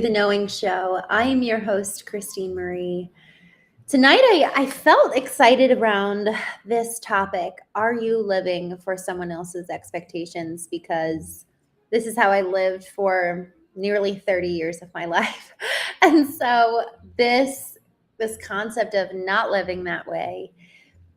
The Knowing Show. I am your host, Christene Marie. Tonight, I felt excited around this topic. Are you living for someone else's expectations? Because this is how I lived for nearly 30 years of my life. And so this concept of not living that way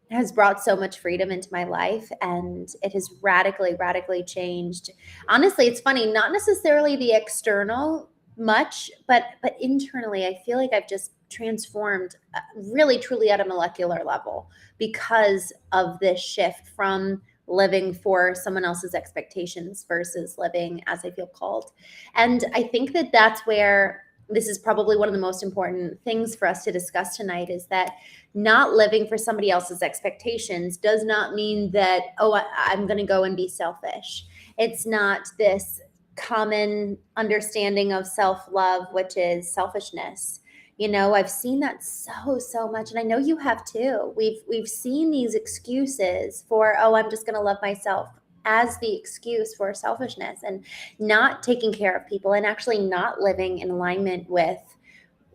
has brought so much freedom into my life, and it has radically changed. Honestly, it's funny, not necessarily the external much, but internally, I feel like I've just transformed really truly at a molecular level because of this shift from living for someone else's expectations versus living as I feel called. And I think that that's where this is probably one of the most important things for us to discuss tonight, is that not living for somebody else's expectations does not mean that, I'm going to go and be selfish. It's not this common understanding of self-love, which is selfishness. I've seen that so much, and I know you have too. We've seen these excuses for, I'm just going to love myself, as the excuse for selfishness and not taking care of people, and actually not living in alignment with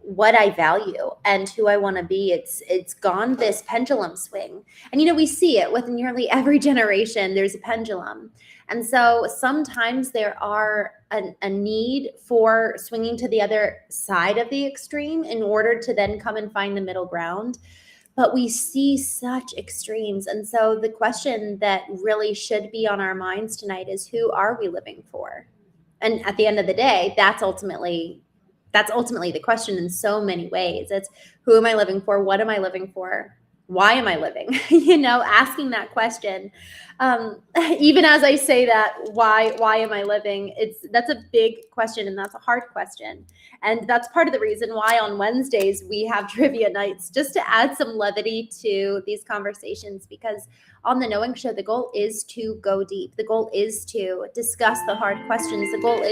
what I value and who I want to be. It's gone this pendulum swing. And we see it with nearly every generation. There's a pendulum. And so sometimes there are a need for swinging to the other side of the extreme in order to then come and find the middle ground. But we see such extremes. And so the question that really should be on our minds tonight is, who are we living for? And at the end of the day, that's ultimately the question in so many ways. It's, who am I living for? What am I living for? Why am I living? Asking that question. Even as I say that, why am I living? That's a big question, and that's a hard question. And that's part of the reason why on Wednesdays we have trivia nights, just to add some levity to these conversations, because on the Knowing Show, the goal is to go deep. The goal is to discuss the hard questions. The goal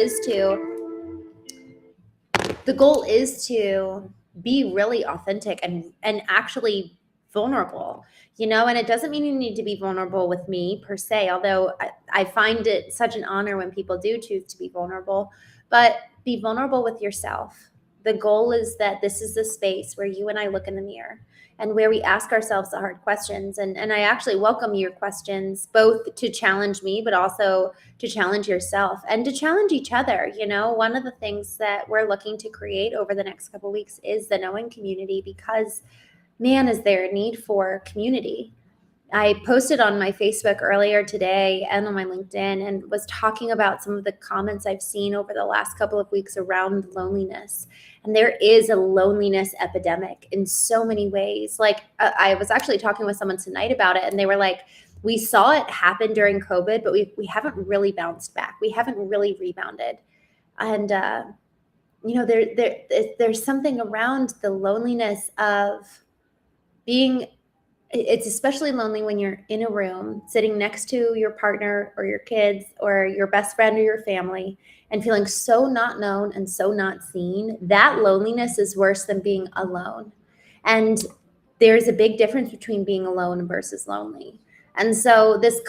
is to be really authentic and actually vulnerable, and it doesn't mean you need to be vulnerable with me per se, although I find it such an honor when people do choose to be vulnerable, but be vulnerable with yourself. The goal is that this is the space where you and I look in the mirror and where we ask ourselves the hard questions. And I actually welcome your questions, both to challenge me, but also to challenge yourself and to challenge each other. One of the things that we're looking to create over the next couple of weeks is the Knowing community, because man, is there a need for community. I posted on my Facebook earlier today and on my LinkedIn, and was talking about some of the comments I've seen over the last couple of weeks around loneliness. And there is a loneliness epidemic in so many ways. Like, I was actually talking with someone tonight about it, and they were like, we saw it happen during COVID, but we haven't really bounced back. We haven't really rebounded. And, there's something around the loneliness of being. It's especially lonely when you're in a room sitting next to your partner or your kids or your best friend or your family and feeling so not known and so not seen. That loneliness is worse than being alone. And there's a big difference between being alone versus lonely. And so this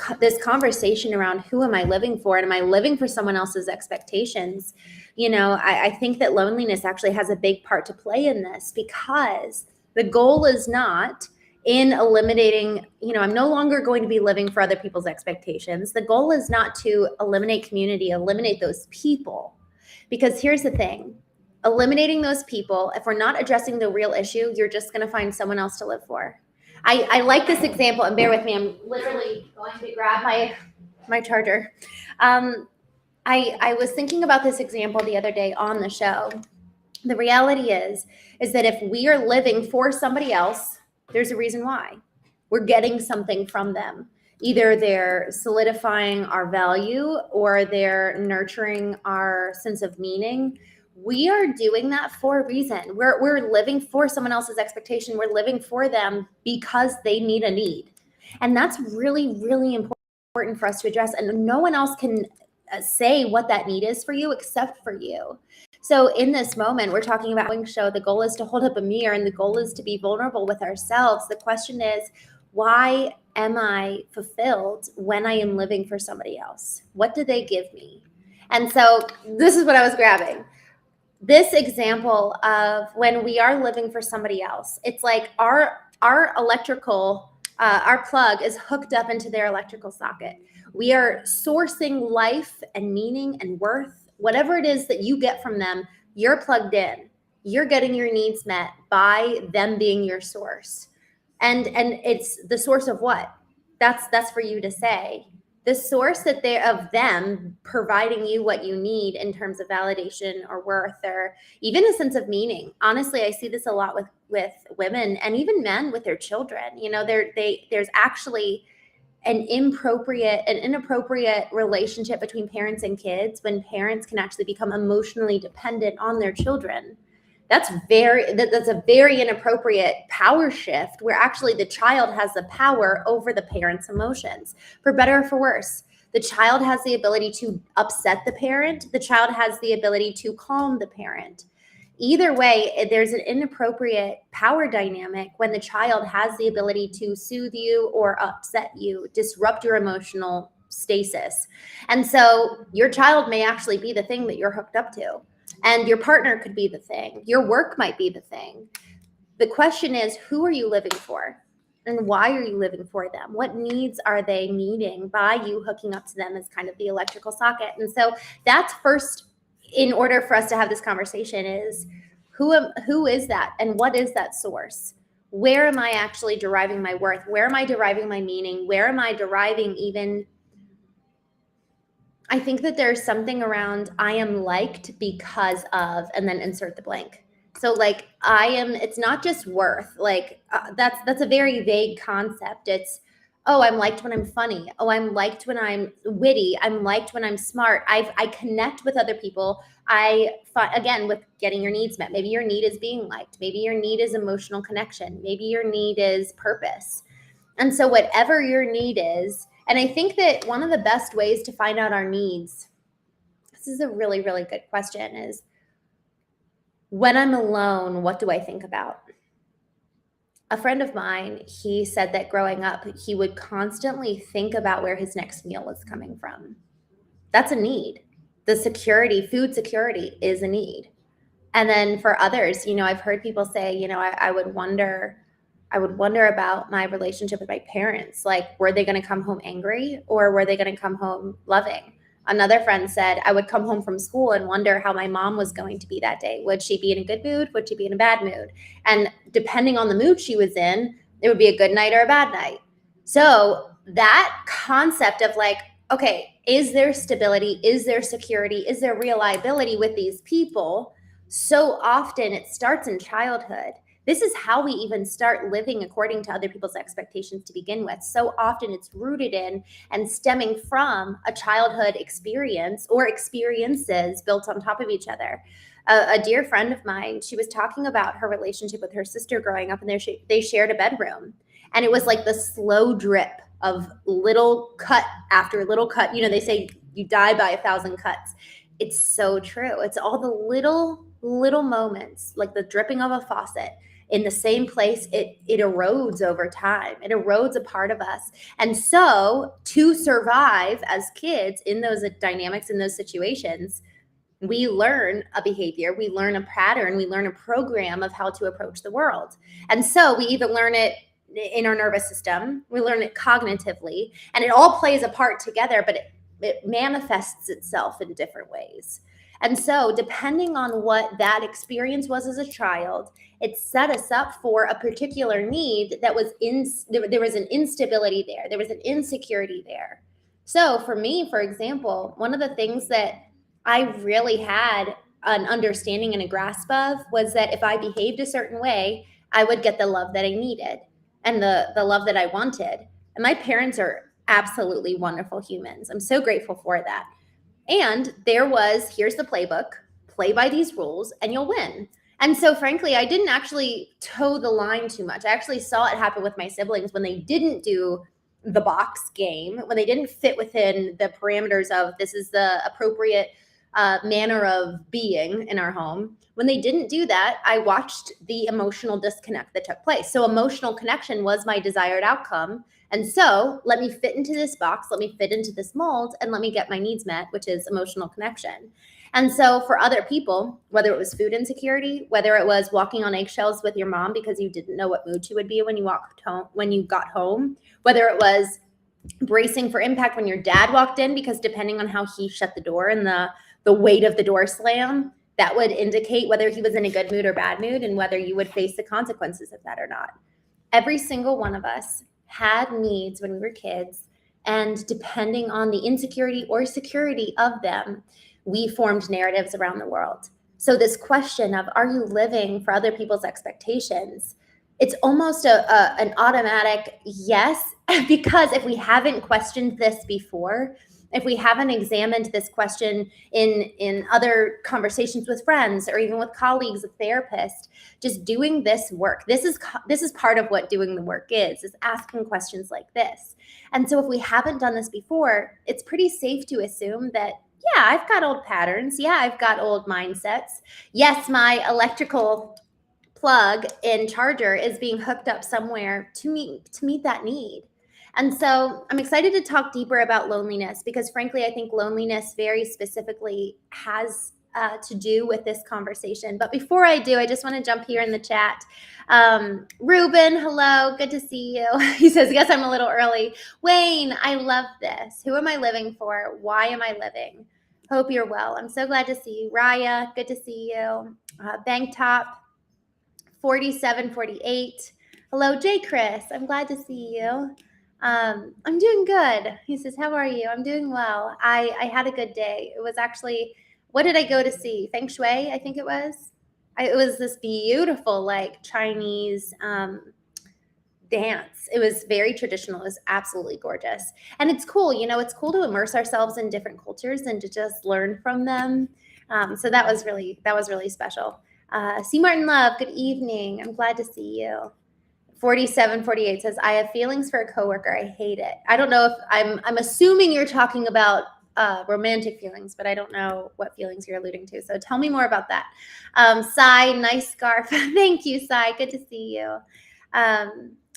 conversation around, who am I living for, and am I living for someone else's expectations? I think that loneliness actually has a big part to play in this, because the goal is not in eliminating, I'm no longer going to be living for other people's expectations. The goal is not to eliminate community, eliminate those people. Because here's the thing, eliminating those people, if we're not addressing the real issue, you're just going to find someone else to live for. I like this example, and bear with me, I'm literally going to grab my charger. I was thinking about this example the other day on the show. The reality is that if we are living for somebody else, there's a reason why. We're getting something from them. Either they're solidifying our value or they're nurturing our sense of meaning. We are doing that for a reason. We're living for someone else's expectation. We're living for them because they need a need. And that's really, really important for us to address. And no one else can say what that need is for you except for you. So in this moment, we're talking about Knowing Show. The goal is to hold up a mirror, and the goal is to be vulnerable with ourselves. The question is, why am I fulfilled when I am living for somebody else? What do they give me? And so this is what I was grabbing. this example of when we are living for somebody else, it's like our electrical, our plug is hooked up into their electrical socket. We are sourcing life and meaning and worth, whatever it is that you get from them, you're plugged in. You're getting your needs met by them being your source. And it's the source of what? That's for you to say. The source that they of them providing you what you need in terms of validation or worth or even a sense of meaning. Honestly, I see this a lot with women and even men with their children. You know, there's actually an inappropriate relationship between parents and kids when parents can actually become emotionally dependent on their children. That's a very inappropriate power shift where actually the child has the power over the parent's emotions, for better or for worse. The child has the ability to upset the parent. The child has the ability to calm the parent. Either way, there's an inappropriate power dynamic when the child has the ability to soothe you or upset you, disrupt your emotional stasis. And so your child may actually be the thing that you're hooked up to. And your partner could be the thing. Your work might be the thing. The question is, who are you living for? And why are you living for them? What needs are they meeting by you hooking up to them as kind of the electrical socket? And so that's first, in order for us to have this conversation, is who is that? And what is that source? Where am I actually deriving my worth? Where am I deriving my meaning? Where am I deriving even... I think that there's something around I am liked because of, and then insert the blank. So like it's not just worth, like that's a very vague concept. It's, oh, I'm liked when I'm funny. Oh, I'm liked when I'm witty. I'm liked when I'm smart. I connect with other people. Again, with getting your needs met. Maybe your need is being liked. Maybe your need is emotional connection. Maybe your need is purpose. And so whatever your need is, and I think that one of the best ways to find out our needs, this is a really, really good question, is when I'm alone, what do I think about? A friend of mine, he said that growing up, he would constantly think about where his next meal was coming from. That's a need. The security, food security is a need. And then for others, I've heard people say, I would wonder about my relationship with my parents. Like, were they going to come home angry or were they going to come home loving? Another friend said, I would come home from school and wonder how my mom was going to be that day. Would she be in a good mood? Would she be in a bad mood? And depending on the mood she was in, it would be a good night or a bad night. So that concept of like, okay, is there stability? Is there security? Is there reliability with these people? So often it starts in childhood. This is how we even start living according to other people's expectations to begin with. So often it's rooted in and stemming from a childhood experience or experiences built on top of each other. A dear friend of mine, she was talking about her relationship with her sister growing up, and they shared a bedroom. And it was like the slow drip of little cut after little cut. They say you die by 1,000 cuts. It's so true. It's all the little moments, like the dripping of a faucet in the same place. It erodes over time. It erodes a part of us. And so to survive as kids in those dynamics, in those situations, we learn a behavior, we learn a pattern, we learn a program of how to approach the world. And so we either learn it in our nervous system, we learn it cognitively, and it all plays a part together, but it manifests itself in different ways. And so depending on what that experience was as a child, it set us up for a particular need that was there was an instability there. There was an insecurity there. So for me, for example, one of the things that I really had an understanding and a grasp of was that if I behaved a certain way, I would get the love that I needed and the love that I wanted. And my parents are absolutely wonderful humans. I'm so grateful for that. And there was, here's the playbook, play by these rules and you'll win. And so frankly, I didn't actually toe the line too much. I actually saw it happen with my siblings when they didn't do the box game, when they didn't fit within the parameters of this is the appropriate manner of being in our home. When they didn't do that, I watched the emotional disconnect that took place. So emotional connection was my desired outcome. And so let me fit into this box, let me fit into this mold, and let me get my needs met, which is emotional connection. And so for other people, whether it was food insecurity, whether it was walking on eggshells with your mom because you didn't know what mood she would be when you got home, whether it was bracing for impact when your dad walked in, because depending on how he shut the door and the weight of the door slam, that would indicate whether he was in a good mood or bad mood and whether you would face the consequences of that or not. Every single one of us had needs when we were kids, and depending on the insecurity or security of them, we formed narratives around the world. So this question of, are you living for other people's expectations? It's almost an automatic yes, because if we haven't questioned this before, if we haven't examined this question in other conversations with friends or even with colleagues, a therapist, just doing this work, this is part of what doing the work is asking questions like this. And so if we haven't done this before, it's pretty safe to assume that, yeah, I've got old patterns. Yeah, I've got old mindsets. Yes, my electrical plug in charger is being hooked up somewhere to meet that need. And so I'm excited to talk deeper about loneliness, because frankly, I think loneliness very specifically has to do with this conversation. But before I do, I just want to jump here in the chat. Ruben, hello, good to see you. He says, yes, I'm a little early. Wayne, I love this. Who am I living for? Why am I living? Hope you're well. I'm so glad to see you. Raya, good to see you. Bank Top, 4748. Hello, J. Chris. I'm glad to see you. I'm doing good. He says, how are you? I'm doing well. I had a good day. It was actually, what did I go to see? Feng Shui, I think it was. It was this beautiful, like Chinese dance. It was very traditional. It was absolutely gorgeous. And it's cool, it's cool to immerse ourselves in different cultures and to just learn from them. So that was really special. C. Martin Love, good evening. I'm glad to see you. 4748 says, I have feelings for a coworker. I hate it. I don't know if I'm assuming you're talking about romantic feelings, but I don't know what feelings you're alluding to. So tell me more about that. Sai, nice scarf. Thank you, Sai. Good to see you.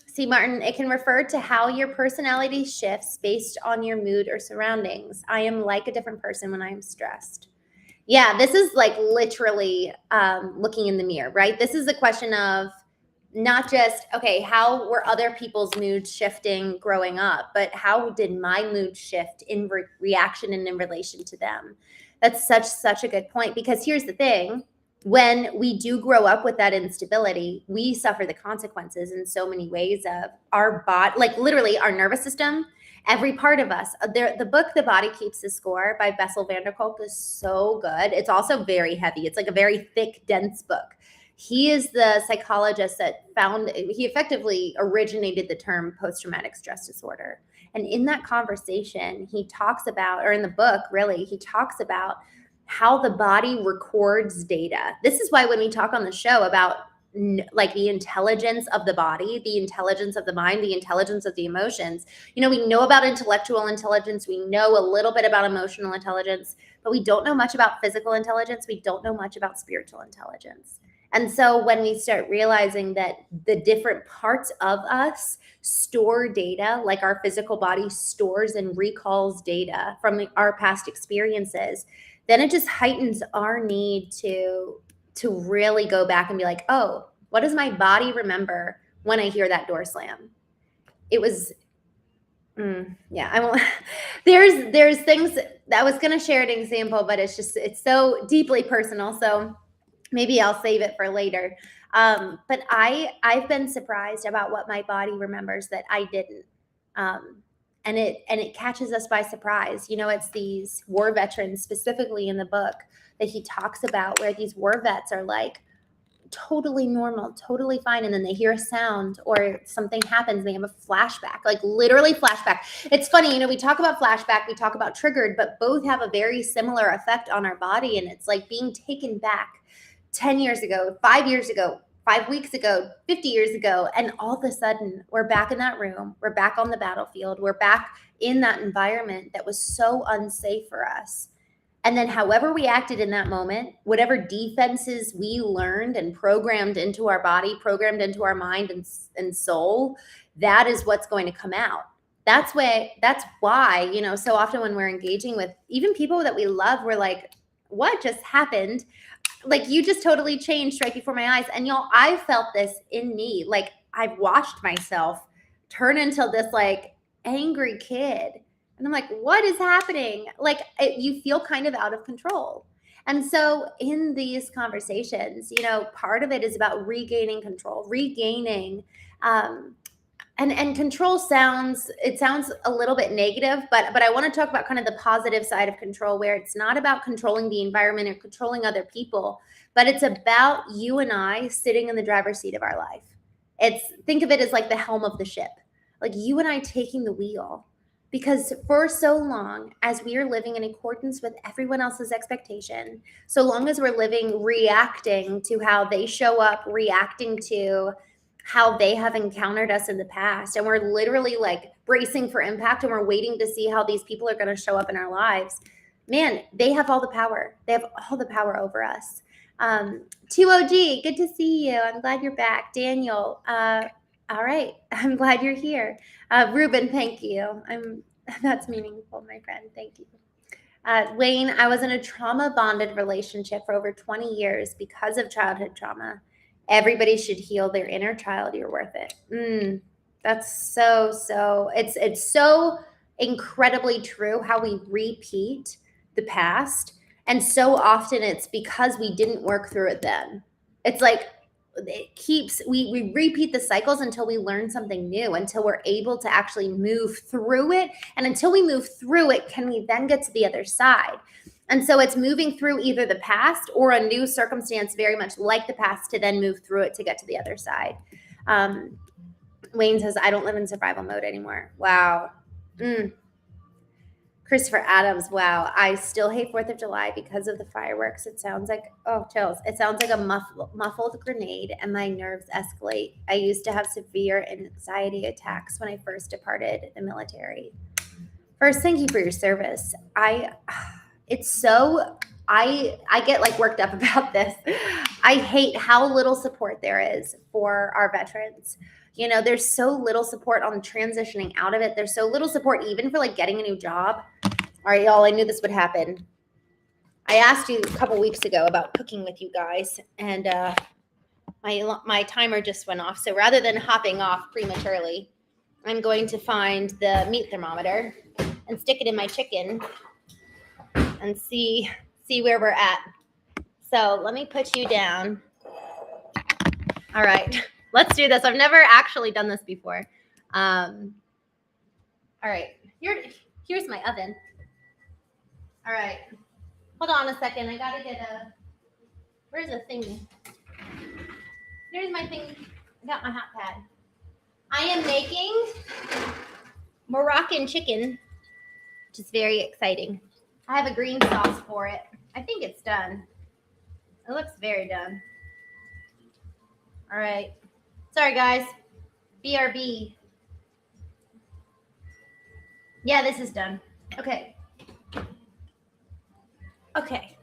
C. Martin, it can refer to how your personality shifts based on your mood or surroundings. I am like a different person when I am stressed. Yeah, this is like literally looking in the mirror, right? This is a question of not just, okay, how were other people's moods shifting growing up, but how did my mood shift in reaction and in relation to them? That's such a good point, because here's the thing. When we do grow up with that instability, we suffer the consequences in so many ways of our body, like literally our nervous system, every part of us. The book, The Body Keeps the Score by Bessel van der Kolk is so good. It's also very heavy. It's like a very thick, dense book. He is the psychologist that he effectively originated the term post-traumatic stress disorder. And in that conversation, he talks about, or in the book, really, he talks about how the body records data. This is why when we talk on the show about like the intelligence of the body, the intelligence of the mind, the intelligence of the emotions, we know about intellectual intelligence, we know a little bit about emotional intelligence, but we don't know much about physical intelligence. We don't know much about spiritual intelligence. And so when we start realizing that the different parts of us store data, like our physical body stores and recalls data from our past experiences, then it just heightens our need to really go back and be like, oh, what does my body remember when I hear that door slam? It was, I won't. There's things that I was going to share an example, but it's so deeply personal. So maybe I'll save it for later. But I've been surprised about what my body remembers that I didn't. And it catches us by surprise. It's these war veterans, specifically in the book, that he talks about, where these war vets are like totally normal, totally fine. And then they hear a sound or something happens. They have a flashback, like literally flashback. It's funny, we talk about flashback, we talk about triggered, but both have a very similar effect on our body. And it's like being taken back 10 years ago, 5 years ago, 5 weeks ago, 50 years ago. And all of a sudden we're back in that room. We're back on the battlefield. We're back in that environment that was so unsafe for us. And then however we acted in that moment, whatever defenses we learned and programmed into our body, programmed into our mind and soul, that is what's going to come out. That's why, so often when we're engaging with even people that we love, we're like, what just happened? Like, you just totally changed right before my eyes. And y'all, I felt this in me. Like, I've watched myself turn into this like angry kid. And I'm like, what is happening? Like, you feel kind of out of control. And so in these conversations, you know, part of it is about regaining control, regaining, and control sounds a little bit negative, but I want to talk about kind of the positive side of control, where it's not about controlling the environment or controlling other people, but it's about you and I sitting in the driver's seat of our life. Think of it as like the helm of the ship, like you and I taking the wheel. Because for so long as we are living in accordance with everyone else's expectation, so long as we're living reacting to how they show up, reacting to how they have encountered us in the past, and we're literally like bracing for impact, and we're waiting to see how these people are going to show up in our lives, man, they have all the power. They have all the power over us. 2OG, good to see you. I'm glad you're back. Daniel, all right. I'm glad you're here. Ruben, thank you. That's meaningful, my friend. Thank you. Wayne, I was in a trauma-bonded relationship for over 20 years because of childhood trauma. Everybody should heal their inner child. You're worth it. That's so, it's so incredibly true how we repeat the past. And so often it's because we didn't work through it then. It's like, we repeat the cycles until we learn something new, until we're able to actually move through it. And until we move through it, can we then get to the other side? And so it's moving through either the past or a new circumstance very much like the past to then move through it to get to the other side. Wayne says, I don't live in survival mode anymore. Wow. Christopher Adams, wow. I still hate 4th of July because of the fireworks. It sounds like, chills. It sounds like a muffled grenade and my nerves escalate. I used to have severe anxiety attacks when I first departed the military. First, thank you for your service. I get like worked up about this. I hate how little support there is for our veterans. You know, there's so little support on transitioning out of it. There's so little support even for like getting a new job. All right, y'all, I knew this would happen. I asked you a couple weeks ago about cooking with you guys, and my timer just went off. So rather than hopping off prematurely, I'm going to find the meat thermometer and stick it in my chicken and see where we're at. So let me put you down. All right. Let's do this. I've never actually done this before. All right. Here's my oven. All right. Hold on a second. I got to get where's the thingy? Here's my thing. I got my hot pad. I am making Moroccan chicken, which is very exciting. I have a green sauce for it. I think it's done. It looks very done. All right. Sorry, guys. BRB. Yeah, this is done. Okay. Okay.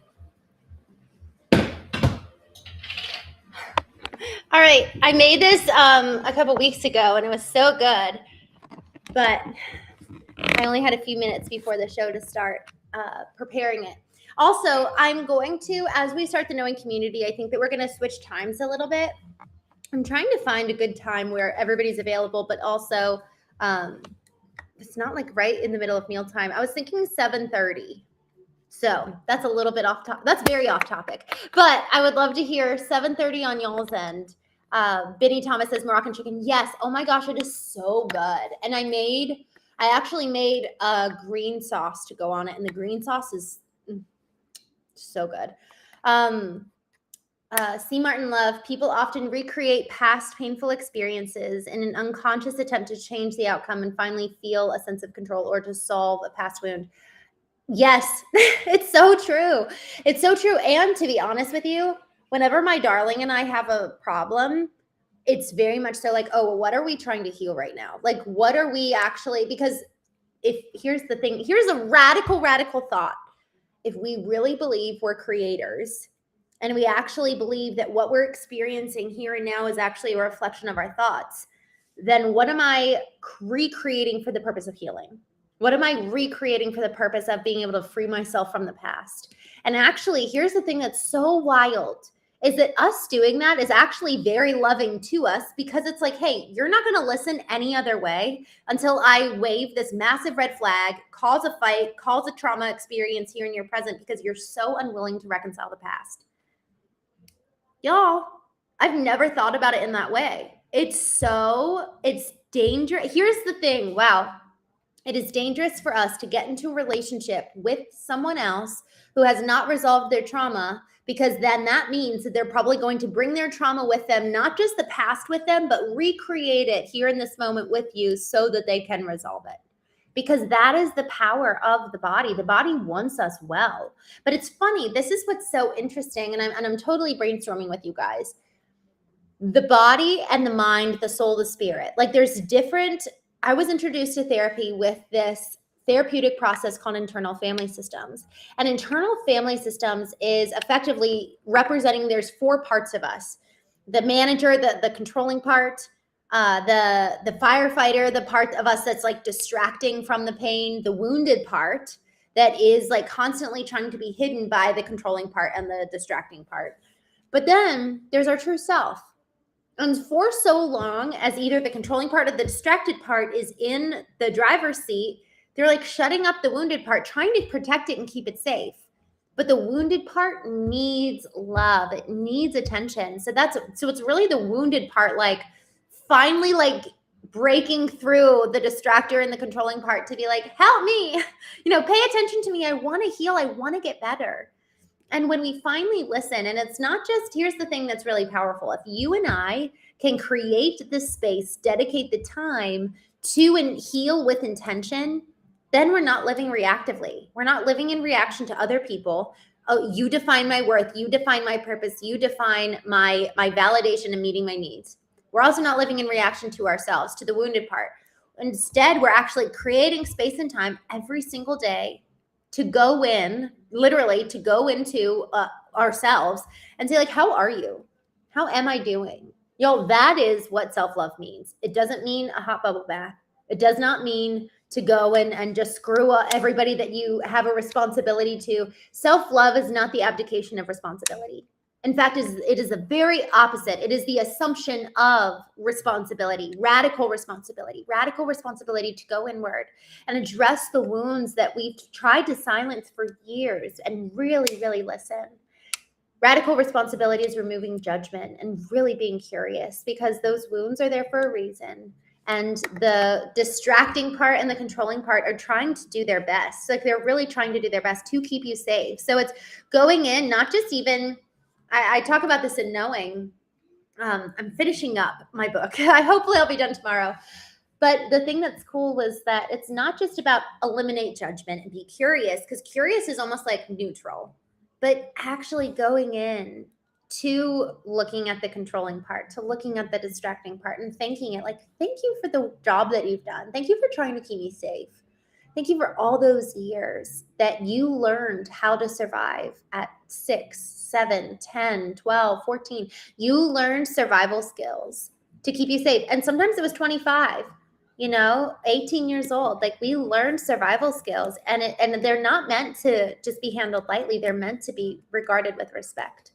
All right. I made this a couple weeks ago, and it was so good. But I only had a few minutes before the show to start preparing it. Also, I'm going to, as we start the Knowing community, I think that we're going to switch times a little bit. I'm trying to find a good time where everybody's available, but also it's not like right in the middle of mealtime. I was thinking 7:30. So that's a little bit off topic. That's very off topic. But I would love to hear 7:30 on y'all's end. Benny Thomas says Moroccan chicken. Yes. Oh my gosh, it is so good. And I actually made a green sauce to go on it. And the green sauce is so good. C. Martin Love, people often recreate past painful experiences in an unconscious attempt to change the outcome and finally feel a sense of control or to solve a past wound. Yes, it's so true. It's so true. And to be honest with you, whenever my darling and I have a problem, it's very much so like, oh, well, what are we trying to heal right now? Like, what are we actually, because here's the thing, here's a radical thought. If we really believe we're creators and we actually believe that what we're experiencing here and now is actually a reflection of our thoughts, then what am I recreating for the purpose of healing? What am I recreating for the purpose of being able to free myself from the past? And actually, here's the thing that's so wild is that us doing that is actually very loving to us, because it's like, hey, you're not going to listen any other way until I wave this massive red flag, cause a fight, cause a trauma experience here in your present, because you're so unwilling to reconcile the past. Y'all, I've never thought about it in that way. It's dangerous. Here's the thing. Wow. It is dangerous for us to get into a relationship with someone else who has not resolved their trauma, because then that means that they're probably going to bring their trauma with them, not just the past with them, but recreate it here in this moment with you so that they can resolve it. Because that is the power of the body. The body wants us well. But it's funny. This is what's so interesting. And I'm totally brainstorming with you guys. The body and the mind, the soul, the spirit. Like there's different. I was introduced to therapy with this therapeutic process called internal family systems. And internal family systems is effectively representing, there's 4 parts of us: the manager, the controlling part, the firefighter, the part of us that's like distracting from the pain, the wounded part that is like constantly trying to be hidden by the controlling part and the distracting part. But then there's our true self. And for so long as either the controlling part or the distracted part is in the driver's seat, they're like shutting up the wounded part, trying to protect it and keep it safe. But the wounded part needs love. It needs attention. So it's really the wounded part, like finally like breaking through the distractor and the controlling part to be like, help me, pay attention to me. I want to heal. I want to get better. And when we finally listen, and it's not just, here's the thing that's really powerful. If you and I can create this space, dedicate the time to heal with intention, then we're not living reactively. We're not living in reaction to other people. Oh, you define my worth. You define my purpose. You define my validation and meeting my needs. We're also not living in reaction to ourselves, to the wounded part. Instead, we're actually creating space and time every single day to go in, literally to go into ourselves and say like, how are you? How am I doing? That is what self-love means. It doesn't mean a hot bubble bath. It does not mean to go and just screw up everybody that you have a responsibility to. Self-love is not the abdication of responsibility. In fact, it is the very opposite. It is the assumption of responsibility, radical responsibility to go inward and address the wounds that we've tried to silence for years and really, really listen. Radical responsibility is removing judgment and really being curious, because those wounds are there for a reason. And the distracting part and the controlling part are trying to do their best. Like they're really trying to do their best to keep you safe. So it's going in, not just even, I talk about this in Knowing. I'm finishing up my book. Hopefully I'll be done tomorrow. But the thing that's cool was that it's not just about eliminate judgment and be curious, because curious is almost like neutral, but actually going in to looking at the controlling part, to looking at the distracting part and thanking it. Like, thank you for the job that you've done. Thank you for trying to keep me safe. Thank you for all those years that you learned how to survive at 6, 7, 10, 12, 14. You learned survival skills to keep you safe. And sometimes it was 25, 18 years old. Like, we learned survival skills, and they're not meant to just be handled lightly. They're meant to be regarded with respect.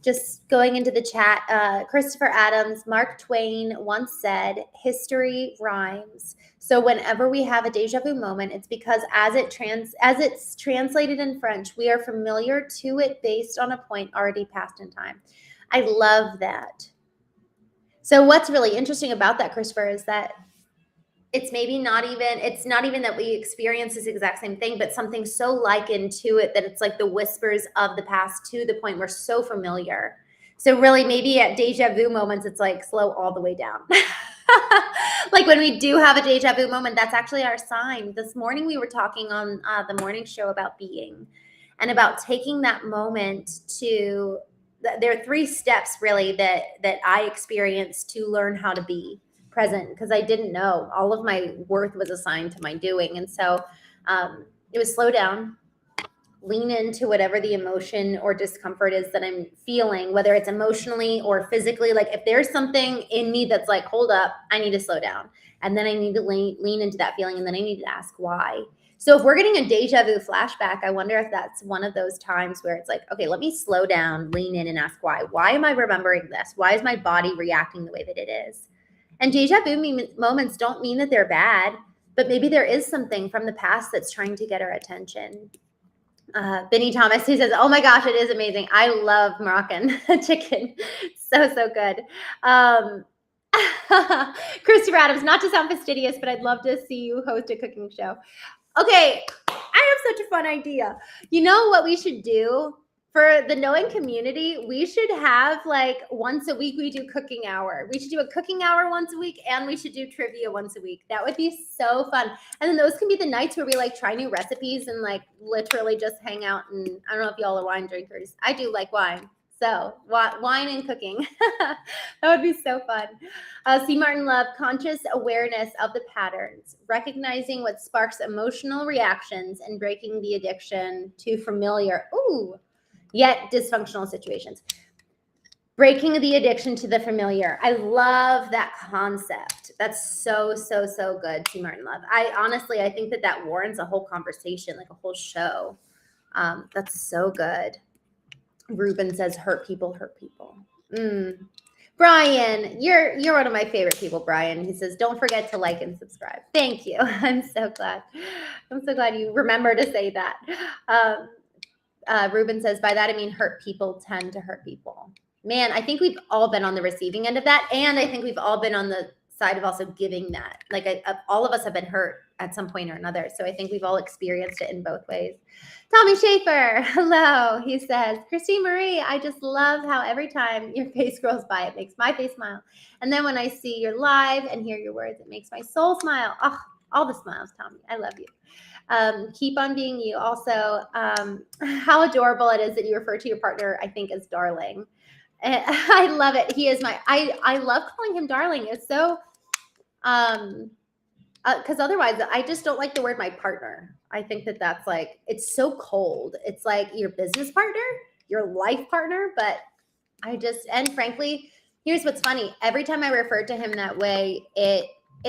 Just going into the chat, Christopher Adams, Mark Twain once said, history rhymes. So whenever we have a deja vu moment, it's because as it's translated in French, we are familiar to it based on a point already passed in time. I love that. So what's really interesting about that, Christopher, is that it's not even that we experience this exact same thing, but something so likened to it that it's like the whispers of the past to the point we're so familiar. So really maybe at deja vu moments, it's like slow all the way down. Like when we do have a deja vu moment, that's actually our sign. This morning we were talking on the morning show about being and about taking that moment to, there are 3 steps really that I experienced to learn how to be present, because I didn't know. All of my worth was assigned to my doing. And so it was slow down, lean into whatever the emotion or discomfort is that I'm feeling, whether it's emotionally or physically. Like if there's something in me that's like, hold up, I need to slow down. And then I need to lean into that feeling. And then I need to ask why. So if we're getting a deja vu flashback, I wonder if that's one of those times where it's like, okay, let me slow down, lean in and ask why. Why am I remembering this? Why is my body reacting the way that it is? And deja vu moments don't mean that they're bad, but maybe there is something from the past that's trying to get our attention. Benny Thomas, he says, oh my gosh, it is amazing. I love Moroccan chicken. So good. Christopher Adams, not to sound fastidious, but I'd love to see you host a cooking show. Okay, I have such a fun idea. You know what we should do? For the Knowing community, we should have like once a week we do cooking hour. We should do a cooking hour once a week, and we should do trivia once a week. That would be so fun. And then those can be the nights where we like try new recipes and like literally just hang out. And I don't know if y'all are wine drinkers. I do like wine. So wine and cooking. That would be so fun. C. Martin Love, conscious awareness of the patterns, recognizing what sparks emotional reactions and breaking the addiction to familiar, yet dysfunctional situations. Breaking the addiction to the familiar. I love that concept. That's so good, C. Martin Love. I think that warrants a whole conversation, like a whole show. That's so good. Ruben says, hurt people. Brian, you're one of my favorite people, Brian. He says, don't forget to like and subscribe. Thank you. I'm so glad you remember to say that. Ruben says, by that I mean hurt people tend to hurt people. Man, I think we've all been on the receiving end of that. And I think we've all been on the side of also giving that. Like all of us have been hurt at some point or another. So I think we've all experienced it in both ways. Tommy Schaefer, hello. He says, Christene Marie, I just love how every time your face scrolls by, it makes my face smile. And then when I see your live and hear your words, it makes my soul smile. Oh, all the smiles, Tommy. I love you. Keep on being you. Also, how adorable it is that you refer to your partner, I think, as darling. And I love it. He is I love calling him darling. It's so, because otherwise I just don't like the word my partner. I think that's like, it's so cold. It's like your business partner, your life partner. But and frankly, here's what's funny. Every time I refer to him that way, it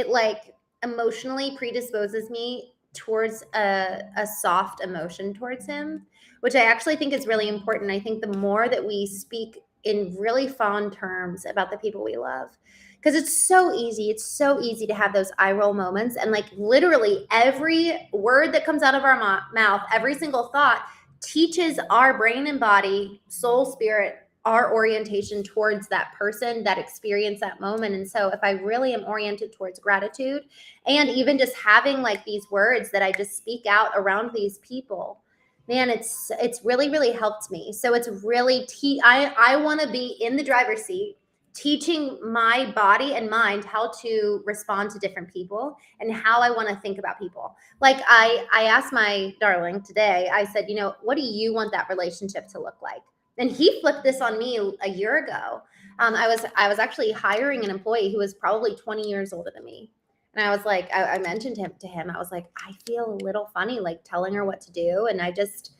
like emotionally predisposes me towards a soft emotion towards him, which I actually think is really important. I think the more that we speak in really fond terms about the people we love, because it's so easy to have those eye roll moments. And like literally every word that comes out of our mouth, every single thought teaches our brain and body, soul, spirit, our orientation towards that person, that experience, that moment. And so if I really am oriented towards gratitude, and even just having like these words that I just speak out around these people, man, it's really helped me. So it's really, I want to be in the driver's seat, teaching my body and mind how to respond to different people and how I want to think about people. Like I asked my darling today, I said, what do you want that relationship to look like? And he flipped this on me a year ago. I was actually hiring an employee who was probably 20 years older than me. And I was like, I mentioned to him, I was like, I feel a little funny, like telling her what to do. And I just,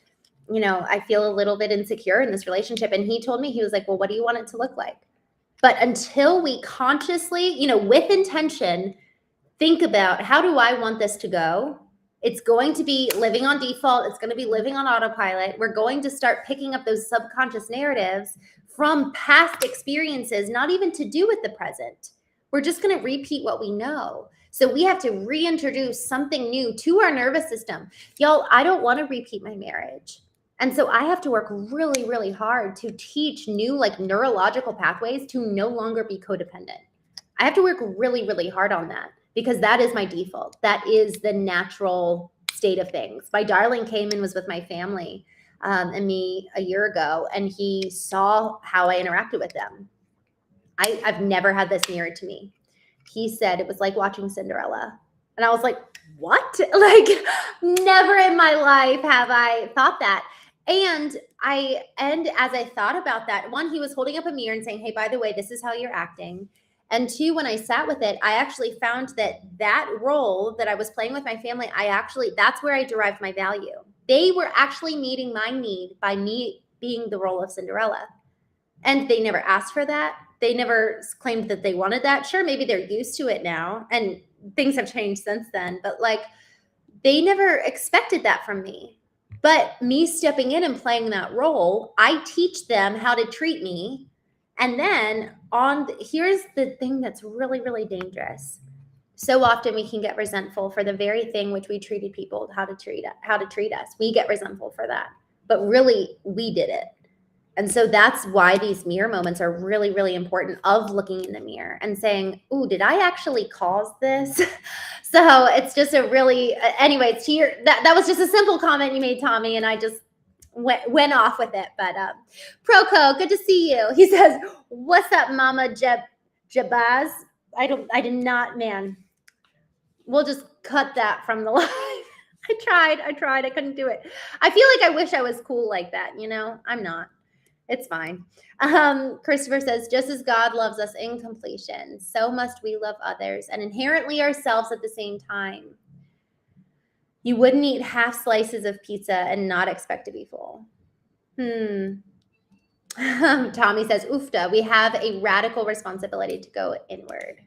I feel a little bit insecure in this relationship. And he told me, he was like, well, what do you want it to look like? But until we consciously, with intention, think about how do I want this to go? It's going to be living on default. It's going to be living on autopilot. We're going to start picking up those subconscious narratives from past experiences, not even to do with the present. We're just going to repeat what we know. So we have to reintroduce something new to our nervous system. Y'all, I don't want to repeat my marriage. And so I have to work really hard to teach new like neurological pathways to no longer be codependent. I have to work really hard on that because that is my default. That is the natural state of things. My darling came and was with my family and me a year ago, and he saw how I interacted with them. I've never had this mirrored to me. He said it was like watching Cinderella. And I was like, what? Like, never in my life have I thought that. And as I thought about that, one, he was holding up a mirror and saying, hey, by the way, this is how you're acting. And two, when I sat with it, I actually found that role that I was playing with my family, that's where I derived my value. They were actually meeting my need by me being the role of Cinderella. And they never asked for that. They never claimed that they wanted that. Sure, maybe they're used to it now and things have changed since then. But like they never expected that from me. But me stepping in and playing that role, I teach them how to treat me. And then here's the thing that's really, really dangerous. So often we can get resentful for the very thing which we treated people how to treat us. We get resentful for that, but really we did it. And so that's why these mirror moments are really, really important, of looking in the mirror and saying, "Ooh, did I actually cause this?" So it's just a really, anyways, that was just a simple comment you made, Tommy, and I just went off with it. But Proco, good to see you. He says, "What's up, Mama Jabaz?" I did not, man. We'll just cut that from the live. I tried. I couldn't do it. I feel like I wish I was cool like that. I'm not. It's fine. Christopher says, just as God loves us in completion, so must we love others and inherently ourselves at the same time. You wouldn't eat half slices of pizza and not expect to be full. Tommy says, oofta, we have a radical responsibility to go inward.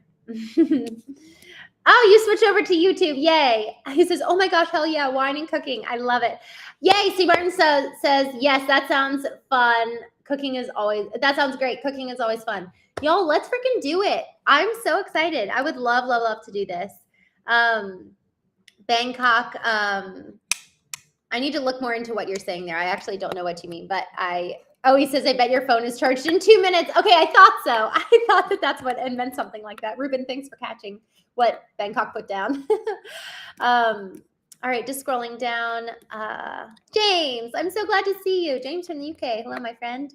Oh, you switch over to YouTube. Yay. He says, oh my gosh, hell yeah, wine and cooking. I love it. Yay. C. Martin says, yes, that sounds fun. That sounds great. Cooking is always fun. Y'all, let's freaking do it. I'm so excited. I would love, love, love to do this. Bangkok. I need to look more into what you're saying there. I actually don't know what you mean, but he says, I bet your phone is charged in 2 minutes. Okay, I thought so. I thought that's what it meant, something like that. Ruben, thanks for catching what Bangkok put down. All right, just scrolling down. James, I'm so glad to see you. James from the UK. Hello, my friend.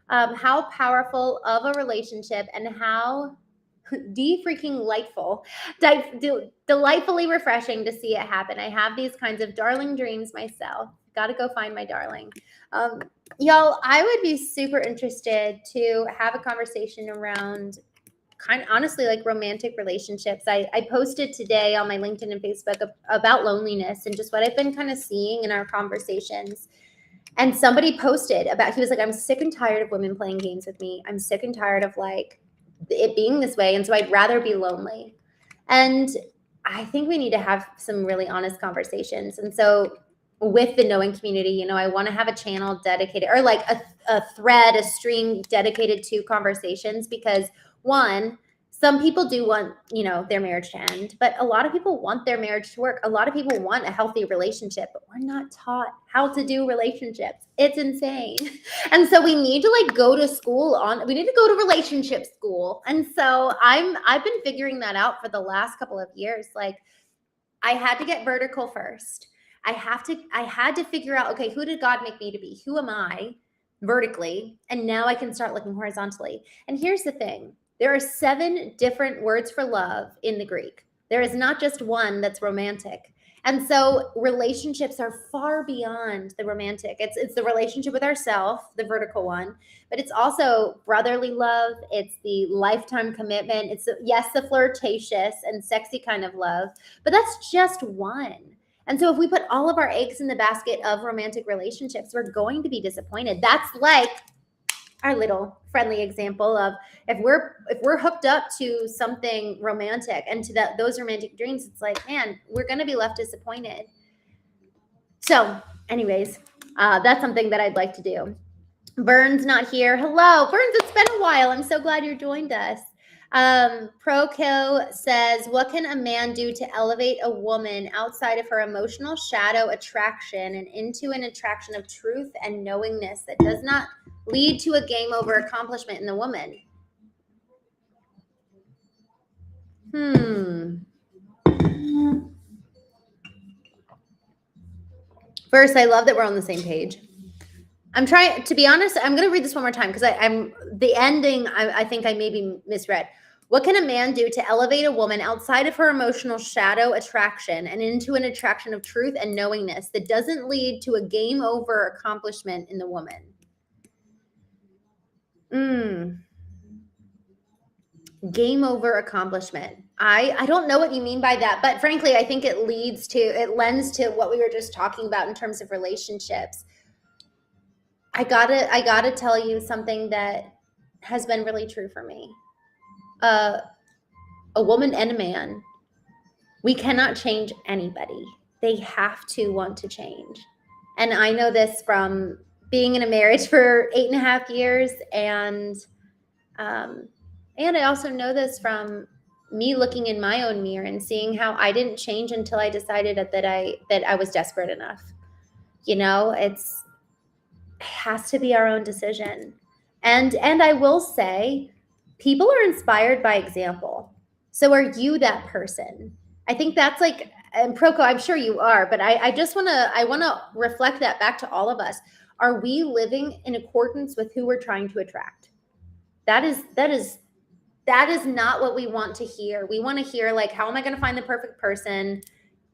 How powerful of a relationship and how delightfully refreshing to see it happen. I have these kinds of darling dreams myself. Got to go find my darling. Y'all, I would be super interested to have a conversation around honestly, like romantic relationships. I posted today on my LinkedIn and Facebook about loneliness and just what I've been kind of seeing in our conversations. And somebody posted he was like, I'm sick and tired of women playing games with me. I'm sick and tired of it being this way. And so I'd rather be lonely. And I think we need to have some really honest conversations. And so with the knowing community, I want to have a channel dedicated, or like a thread, a stream dedicated to conversations, because one, some people do want, their marriage to end, but a lot of people want their marriage to work. A lot of people want a healthy relationship, but we're not taught how to do relationships. It's insane. And so we need to go to school we need to go to relationship school. And so I've been figuring that out for the last couple of years. I had to get vertical first. I had to figure out, okay, who did God make me to be? Who am I vertically? And now I can start looking horizontally. And here's the thing. There are 7 different words for love in the Greek. There is not just one that's romantic. And so relationships are far beyond the romantic. It's the relationship with ourselves, the vertical one, but it's also brotherly love. It's the lifetime commitment. It's the flirtatious and sexy kind of love, but that's just one. And so if we put all of our eggs in the basket of romantic relationships, we're going to be disappointed. That's like our little friendly example of if we're hooked up to something romantic and to those romantic dreams, it's like, man, we're going to be left disappointed. So anyways, that's something that I'd like to do. Vern's not here. Hello, Burns. It's been a while. I'm so glad you joined us. Proco says, what can a man do to elevate a woman outside of her emotional shadow attraction and into an attraction of truth and knowingness that does not lead to a game over accomplishment in the woman? First, I love that we're on the same page. I'm trying to be honest. I'm going to read this one more time because the ending, I think I maybe misread. What can a man do to elevate a woman outside of her emotional shadow attraction and into an attraction of truth and knowingness that doesn't lead to a game over accomplishment in the woman? Game over accomplishment. I don't know what you mean by that, but frankly, I think it lends to what we were just talking about in terms of relationships. I gotta tell you something that has been really true for me. A woman and a man, we cannot change anybody. they have to want to change. And I know this from being in a marriage for 8.5 years. And I also know this from me looking in my own mirror and seeing how I didn't change until I decided that I was desperate enough. It has to be our own decision. And I will say, people are inspired by example. So are you that person? I think that's like, and Proco, I'm sure you are, but I want to reflect that back to all of us. Are we living in accordance with who we're trying to attract? That is not what we want to hear. We want to hear, like, how am I going to find the perfect person?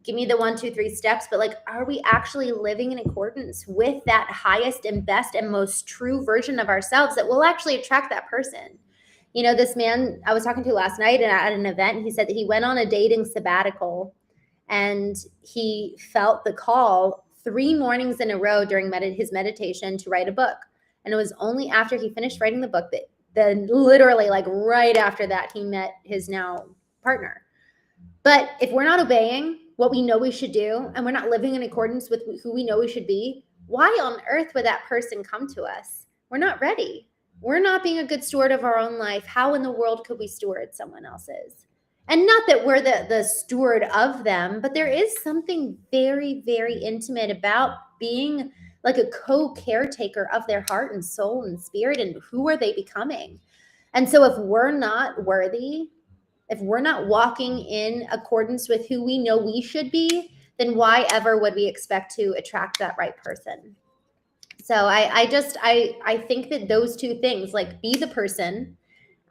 Give me the 1, 2, 3 steps. But like, are we actually living in accordance with that highest and best and most true version of ourselves that will actually attract that person? This man I was talking to last night at an event, he said that he went on a dating sabbatical and he felt the call 3 mornings in a row during his meditation to write a book. And it was only after he finished writing the book that then literally, like, right after that, he met his now partner. But if we're not obeying what we know we should do, and we're not living in accordance with who we know we should be, why on earth would that person come to us? We're not ready. We're not being a good steward of our own life. How in the world could we steward someone else's? And not that we're the steward of them, but there is something very, very intimate about being like a co-caretaker of their heart and soul and spirit, and who are they becoming? And so if we're not worthy, if we're not walking in accordance with who we know we should be, then why ever would we expect to attract that right person? So I think that those two things, like, be the person,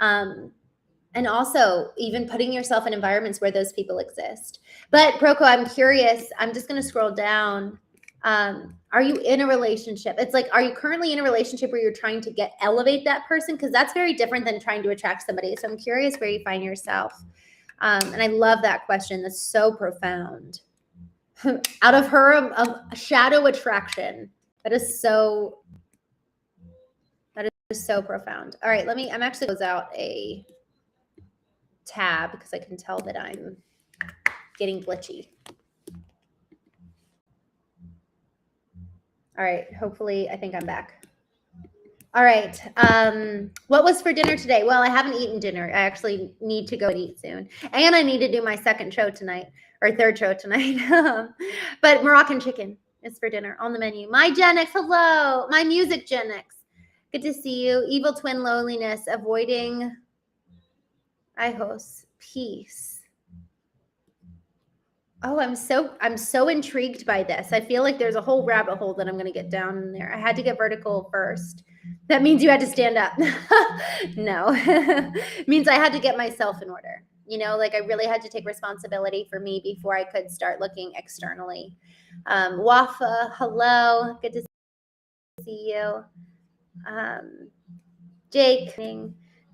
and also even putting yourself in environments where those people exist. But Proco, I'm curious, I'm just going to scroll down. Are you in a relationship? It's like, are you currently in a relationship where you're trying to elevate that person? Because that's very different than trying to attract somebody. So I'm curious where you find yourself. And I love that question. That's so profound. Out of her, a shadow attraction. That is so profound. All right, I'm actually close out a tab because I can tell that I'm getting glitchy. All right, hopefully, I think I'm back. All right, what was for dinner today? Well, I haven't eaten dinner. I actually need to go eat soon. And I need to do my second show tonight, or third show tonight. But Moroccan chicken is for dinner on the menu. My Gen X, hello. My music Gen X. Good to see you. Evil twin loneliness, avoiding 𝐼𝐻𝑜S, peace. Oh, I'm so intrigued by this. I feel like there's a whole rabbit hole that I'm going to get down in there. I had to get vertical first. That means you had to stand up. No, it means I had to get myself in order. Like, I really had to take responsibility for me before I could start looking externally. Wafa, hello. Good to see you. Jake,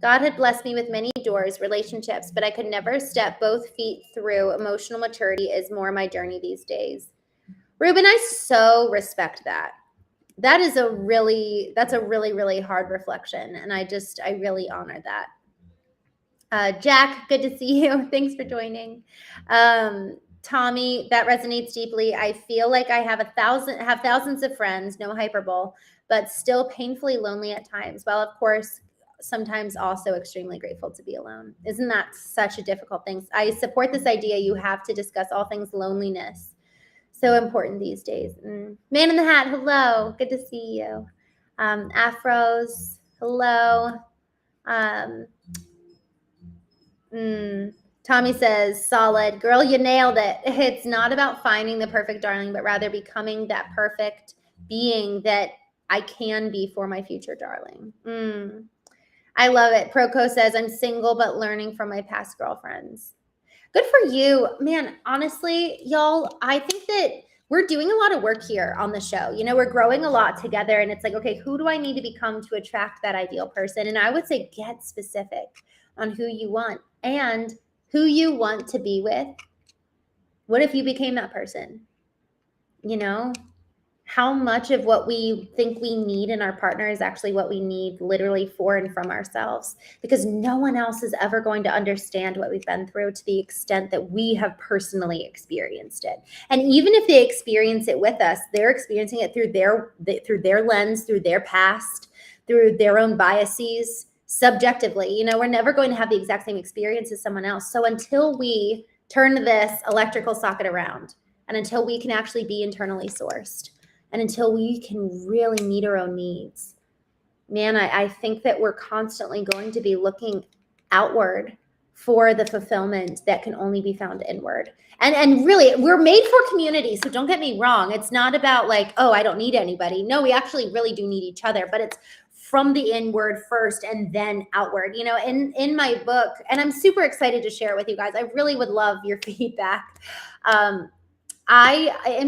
God had blessed me with many doors, relationships, but I could never step both feet through. Emotional maturity is more my journey these days. Ruben, I so respect that. That's a really, really hard reflection. And I really honor that. Jack, good to see you. Thanks for joining. Tommy, that resonates deeply. I feel like I have thousands of friends, no hyperbole, but still painfully lonely at times. While, of course, sometimes also extremely grateful to be alone. Isn't that such a difficult thing? I support this idea. You have to discuss all things loneliness. So important these days. Man in the Hat, hello. Good to see you. Afros, hello. Tommy says, solid. Girl, you nailed it. It's not about finding the perfect darling, but rather becoming that perfect being that I can be for my future darling. I love it. Proco says, I'm single, but learning from my past girlfriends. Good for you. Man, honestly, y'all, I think that we're doing a lot of work here on the show. We're growing a lot together, and it's like, okay, who do I need to become to attract that ideal person? And I would say get specific on who you want and who you want to be with. What if you became that person? how much of what we think we need in our partner is actually what we need literally for and from ourselves, because no one else is ever going to understand what we've been through to the extent that we have personally experienced it. And even if they experience it with us, they're experiencing it through their lens, through their past, through their own biases, subjectively. You know, we're never going to have the exact same experience as someone else. So until we turn this electrical socket around, and until we can actually be internally sourced, and until we can really meet our own needs, man, I think that we're constantly going to be looking outward for the fulfillment that can only be found inward. And really, we're made for community. So don't get me wrong. It's not about like, oh, I don't need anybody. No, we actually really do need each other, but it's from the inward first and then outward. You know, in my book, and I'm super excited to share it with you guys. I really would love your feedback. In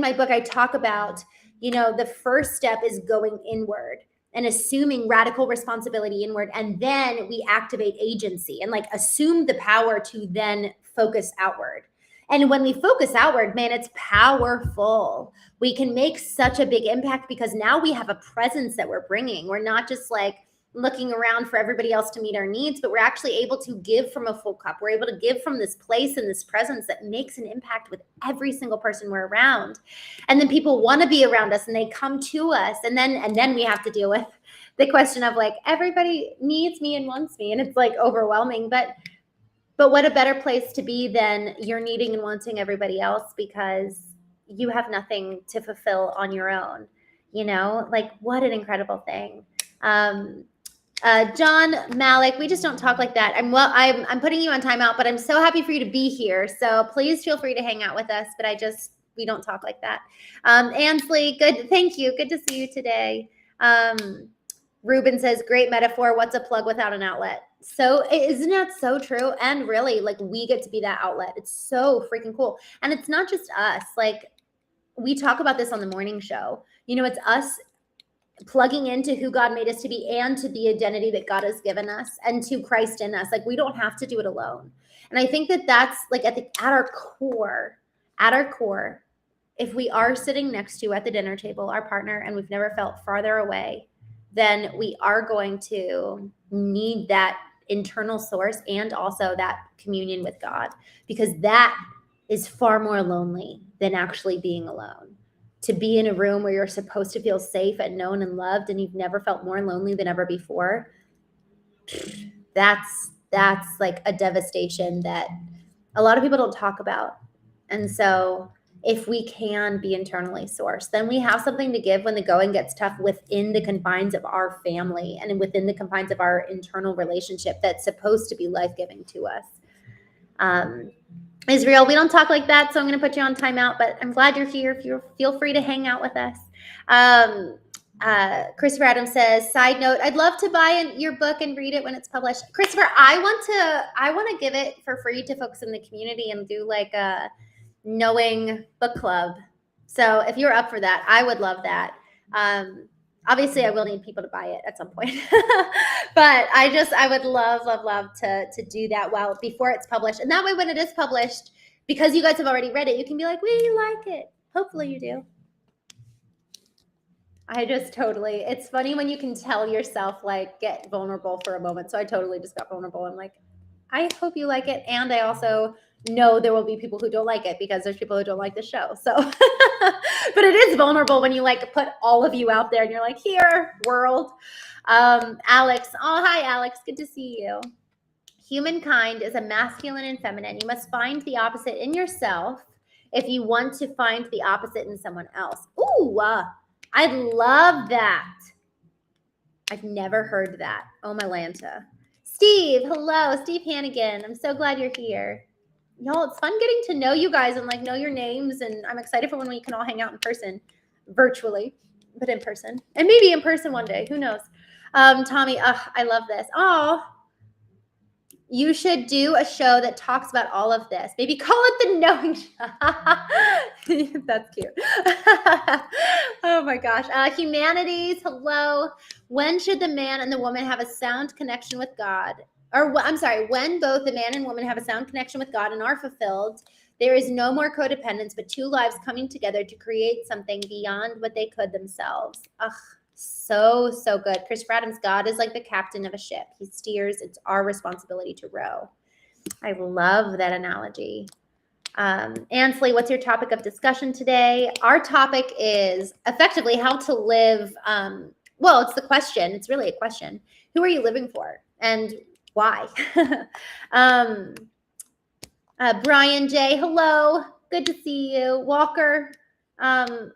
my book, I talk about, you know, the first step is going inward and assuming radical responsibility inward. And then we activate agency and like assume the power to then focus outward. And when we focus outward, man, it's powerful. We can make such a big impact because now we have a presence that we're bringing. We're not just like looking around for everybody else to meet our needs, but we're actually able to give from a full cup. We're able to give from this place and this presence that makes an impact with every single person we're around. And then people want to be around us and they come to us. And then we have to deal with the question of like, everybody needs me and wants me. And it's like overwhelming, but what a better place to be than you're needing and wanting everybody else because you have nothing to fulfill on your own, you know, like what an incredible thing. John Malik, we just don't talk like that. I'm putting you on timeout, but I'm so happy for you to be here. So please feel free to hang out with us, but we don't talk like that. Ansley, good. Thank you. Good to see you today. Ruben says, great metaphor. What's a plug without an outlet? So isn't that so true? And really, like we get to be that outlet. It's so freaking cool. And it's not just us. Like we talk about this on the morning show. You know, it's us plugging into who God made us to be and to the identity that God has given us and to Christ in us. Like we don't have to do it alone. And I think that that's like at our core, if we are sitting next to at the dinner table, our partner, and we've never felt farther away, then we are going to need that internal source and also that communion with God, because that is far more lonely than actually being alone. To be in a room where you're supposed to feel safe and known and loved, and you've never felt more lonely than ever before, that's like a devastation that a lot of people don't talk about. And so if we can be internally sourced, then we have something to give when the going gets tough within the confines of our family and within the confines of our internal relationship that's supposed to be life-giving to us. Israel, we don't talk like that, so I'm going to put you on timeout, but I'm glad you're here. Feel free to hang out with us. Christopher Adams says, side note, I'd love to buy your book and read it when it's published. Christopher, I want to give it for free to folks in the community and do like a knowing book club. So if you're up for that, I would love that. Obviously I will need people to buy it at some point, but I would love to do that before it's published. And that way, when it is published, because you guys have already read it, you can be like, we like it. Hopefully you do. It's funny when you can tell yourself, like, get vulnerable for a moment. So I totally just got vulnerable. I'm like, I hope you like it. And I also know there will be people who don't like it because there's people who don't like the show. So, but it is vulnerable when you like put all of you out there and you're like, here, world. Alex, oh, hi, Alex. Good to see you. Humankind is a masculine and feminine. You must find the opposite in yourself if you want to find the opposite in someone else. Ooh, I love that. I've never heard that. Oh, my Lanta. Steve, hello. Steve Hannigan. I'm so glad you're here. Y'all, it's fun getting to know you guys and like know your names. And I'm excited for when we can all hang out in person, virtually, but in person. And maybe in person one day. Who knows? Tommy, I love this. Oh, you should do a show that talks about all of this. Maybe call it the Knowing Show. That's cute. Oh my gosh. Humanities, hello. When should the man and the woman have a sound connection with God? Or I'm sorry, when both the man and woman have a sound connection with God and are fulfilled, There is no more codependence, but two lives coming together to create something beyond what they could themselves. Ugh, so good. Christopher Adams, God is like the captain of a ship. He steers. It's our responsibility to row. I love that analogy. Ansley, what's your topic of discussion today? Our topic is effectively how to live. Well, it's the question. It's really a question. Who are you living for and why? Brian J, hello. Good to see you. Walker, man,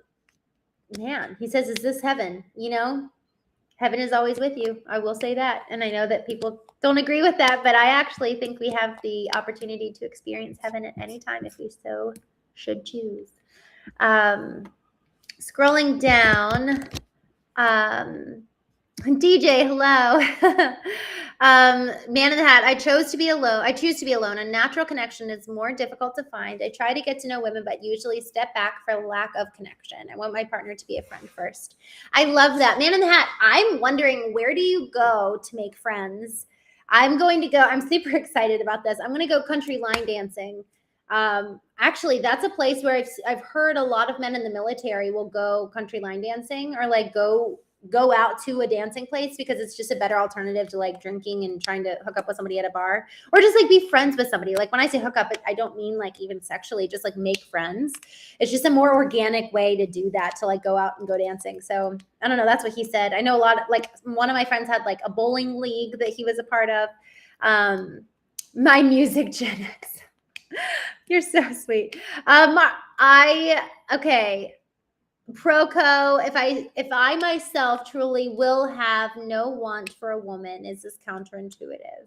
he says, is this heaven? You know, heaven is always with you. I will say that. And I know that people don't agree with that, but I actually think we have the opportunity to experience heaven at any time if we so should choose. Scrolling down, DJ, hello. Man in the hat, I choose to be alone. A natural connection is more difficult to find. I try to get to know women, but usually step back for lack of connection. I want my partner to be a friend first. I love that. Man in the hat, I'm wondering, where do you go to make friends? I'm super excited about this. I'm going to go country line dancing. Actually, that's a place where I've heard a lot of men in the military will go country line dancing, or like go out to a dancing place, because it's just a better alternative to like drinking and trying to hook up with somebody at a bar, or just like be friends with somebody. Like when I say hook up, I don't mean like even sexually, just like make friends. It's just a more organic way to do that, to like go out and go dancing. So I don't know. That's what he said. I know a lot of, like, one of my friends had like a bowling league that he was a part of. My music Gen X. You're so sweet. Okay. Proco, if I myself truly will have no want for a woman, is this counterintuitive?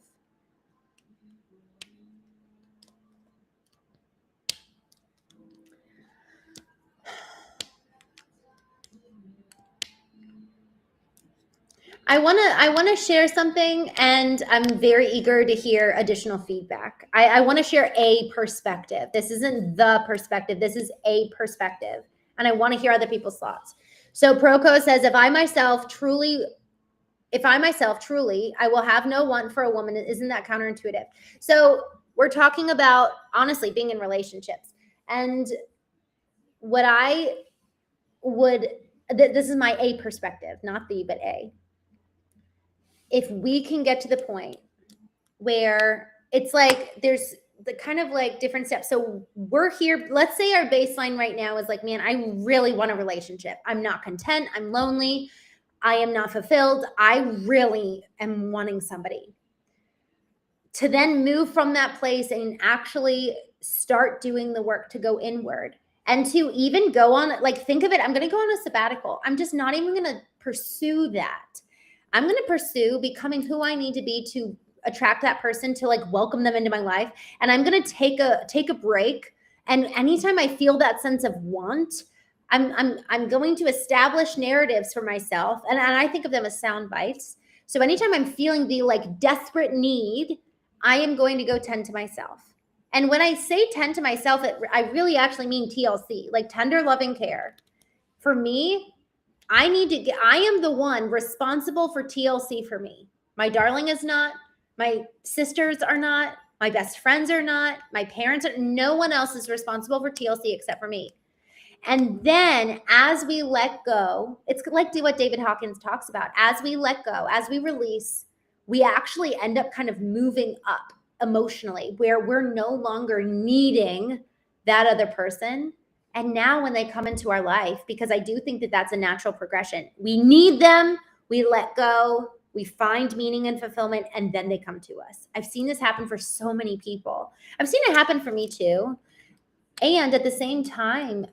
I want to share something, and I'm very eager to hear additional feedback. I want to share a perspective. This isn't the perspective. This is a perspective. And I want to hear other people's thoughts. So Proco says, if I myself truly, I will have no want for a woman. Isn't that counterintuitive? So we're talking about, honestly, being in relationships. And what this is my A perspective, not the, but A. If we can get to the point where it's like there's the kind of like different steps. So we're here. Let's say our baseline right now is like, man, I really want a relationship. I'm not content. I'm lonely. I am not fulfilled. I really am wanting somebody. To then move from that place and actually start doing the work to go inward, and to even go on, like, think of it, I'm going to go on a sabbatical. I'm just not even going to pursue that. I'm going to pursue becoming who I need to be to attract that person, to like welcome them into my life. And I'm going to take a break. And anytime I feel that sense of want, I'm going to establish narratives for myself. And I think of them as sound bites. So anytime I'm feeling the like desperate need, I am going to go tend to myself. And when I say tend to myself, I really actually mean TLC, like tender loving care. For me, I am the one responsible for TLC for me. My darling is not, my sisters are not, my best friends are not, my parents are, no one else is responsible for TLC except for me. And then as we let go, it's like what David Hawkins talks about. As we let go, as we release, we actually end up kind of moving up emotionally, where we're no longer needing that other person. And now when they come into our life, because I do think that that's a natural progression, we need them, we let go, we find meaning and fulfillment, and then they come to us. I've seen this happen for so many people. I've seen it happen for me too. And at the same time,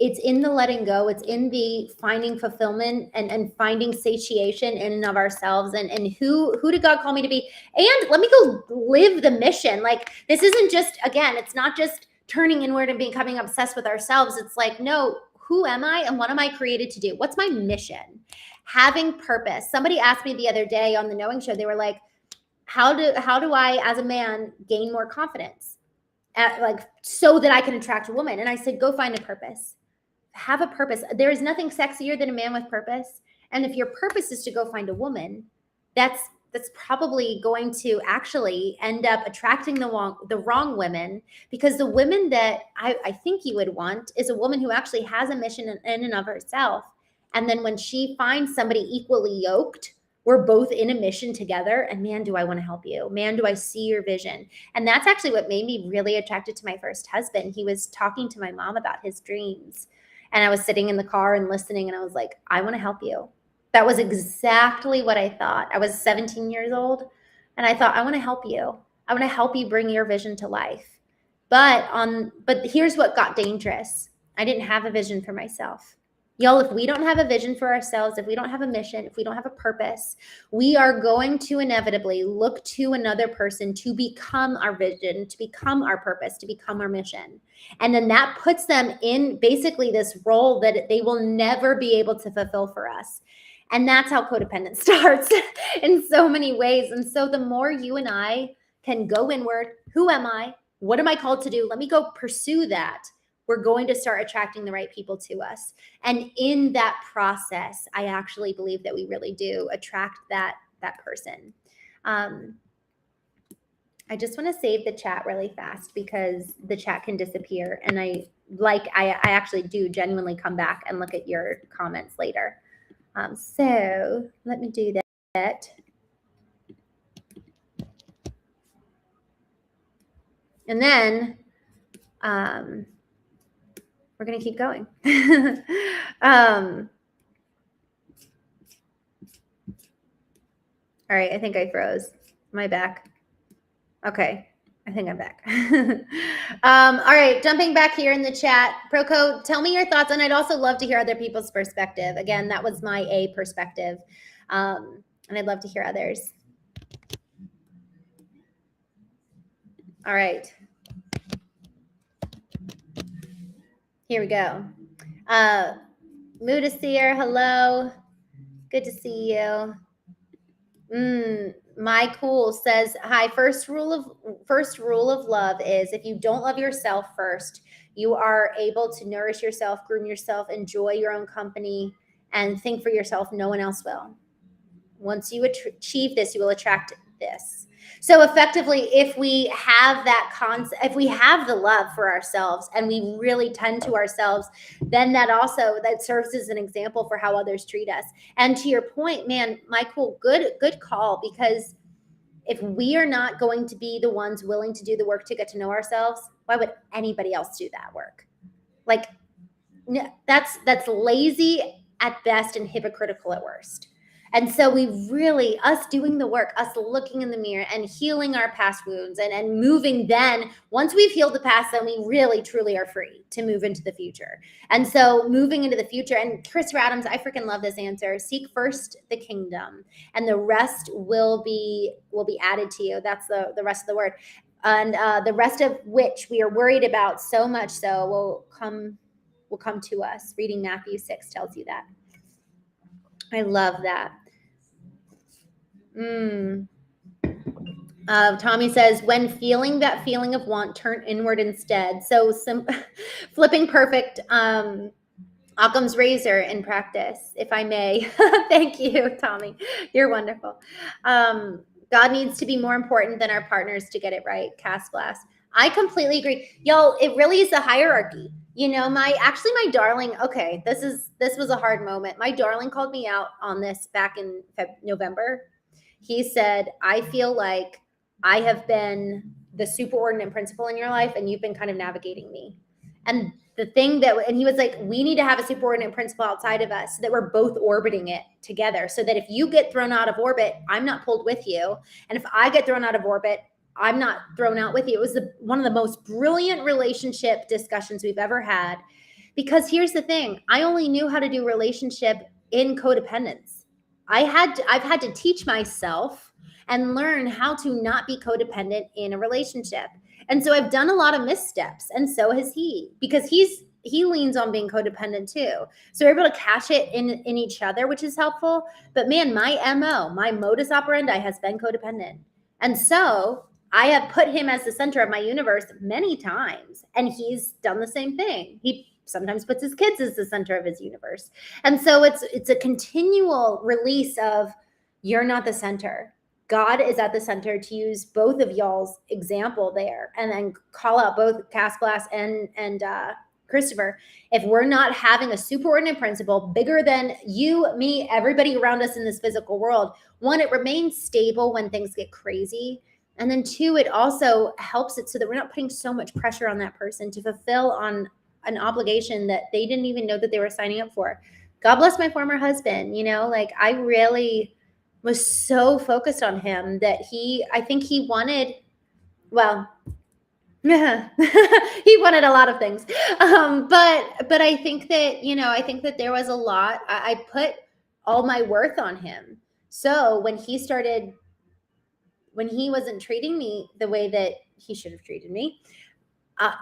it's in the letting go, it's in the finding fulfillment and finding satiation in and of ourselves, and who did God call me to be? And let me go live the mission. Like, this isn't just, again, it's not just turning inward and becoming obsessed with ourselves. It's like, no, who am I and what am I created to do? What's my mission? Having purpose. Somebody asked me the other day on the Knowing Show, they were like, how do I, as a man, gain more confidence? So that I can attract a woman? And I said, go find a purpose. Have a purpose. There is nothing sexier than a man with purpose. And if your purpose is to go find a woman, that's that's probably going to actually end up attracting the wrong women, because the women that I think you would want is a woman who actually has a mission in and of herself. And then when she finds somebody equally yoked, we're both in a mission together, and man, do I want to help you. Man, do I see your vision. And that's actually what made me really attracted to my first husband. He was talking to my mom about his dreams, and I was sitting in the car and listening, and I was like, I want to help you. That was exactly what I thought. I was 17 years old, and I thought, I want to help you. I want to help you bring your vision to life. But here's what got dangerous. I didn't have a vision for myself. Y'all, if we don't have a vision for ourselves, if we don't have a mission, if we don't have a purpose, we are going to inevitably look to another person to become our vision, to become our purpose, to become our mission. And then that puts them in basically this role that they will never be able to fulfill for us. And that's how codependence starts in so many ways. And so the more you and I can go inward, who am I? What am I called to do? Let me go pursue that. We're going to start attracting the right people to us. And in that process, I actually believe that we really do attract that person. I just want to save the chat really fast because the chat can disappear. And I actually do genuinely come back and look at your comments later. So let me do that. And then we're going to keep going. All right, I think I froze. Am I back? Okay, I think I'm back. All right, jumping back here in the chat. Proco, tell me your thoughts, and I'd also love to hear other people's perspective. Again, that was my A perspective, and I'd love to hear others. All right. Here we go. Moodasir, hello. Good to see you. My Cool says, hi, first rule of love is if you don't love yourself first, you are able to nourish yourself, groom yourself, enjoy your own company, and think for yourself. No one else will. Once you achieve this, you will attract this. So effectively, if we have that concept, if we have the love for ourselves and we really tend to ourselves, then that serves as an example for how others treat us. And to your point, man, Michael, good call, because if we are not going to be the ones willing to do the work to get to know ourselves, why would anybody else do that work? Like, that's lazy at best and hypocritical at worst. And so us doing the work, us looking in the mirror and healing our past wounds and moving, then once we've healed the past, then we really truly are free to move into the future. And so moving into the future, and Chris Adams, I freaking love this answer. Seek first the kingdom and the rest will be added to you. That's the rest of the word. And the rest of which we are worried about so much so will come to us. Reading Matthew 6 tells you that. I love that. Tommy says, when feeling that feeling of want, turn inward instead. So flipping perfect Occam's razor in practice, if I may. Thank you, Tommy. You're wonderful. God needs to be more important than our partners to get it right. Cast Blast. I completely agree. Y'all, it really is a hierarchy. You know, my darling, okay, this was a hard moment. My darling called me out on this back in November. He said, I feel like I have been the superordinate principal in your life and you've been kind of navigating me. And and he was like, we need to have a superordinate principal outside of us so that we're both orbiting it together, so that if you get thrown out of orbit, I'm not pulled with you. And if I get thrown out of orbit, I'm not thrown out with you. It was one of the most brilliant relationship discussions we've ever had. Because here's the thing. I only knew how to do relationship in codependence. I've had to teach myself and learn how to not be codependent in a relationship. And so I've done a lot of missteps, and so has he, because he leans on being codependent too. So we're able to catch it in each other, which is helpful. But man, my modus operandi has been codependent. And so I have put him as the center of my universe many times, and he's done the same thing. He sometimes puts his kids as the center of his universe. And so it's a continual release of, you're not the center. God is at the center to use both of y'all's example there, and then call out both Cass Glass and Christopher. If we're not having a superordinate principle bigger than you, me, everybody around us in this physical world, one, it remains stable when things get crazy. And then two, it also helps it so that we're not putting so much pressure on that person to fulfill on an obligation that they didn't even know that they were signing up for. God bless my former husband, like I really was so focused on him that I think he wanted, well, he wanted a lot of things. But I think that, there was a lot. I put all my worth on him. So when he wasn't treating me the way that he should have treated me,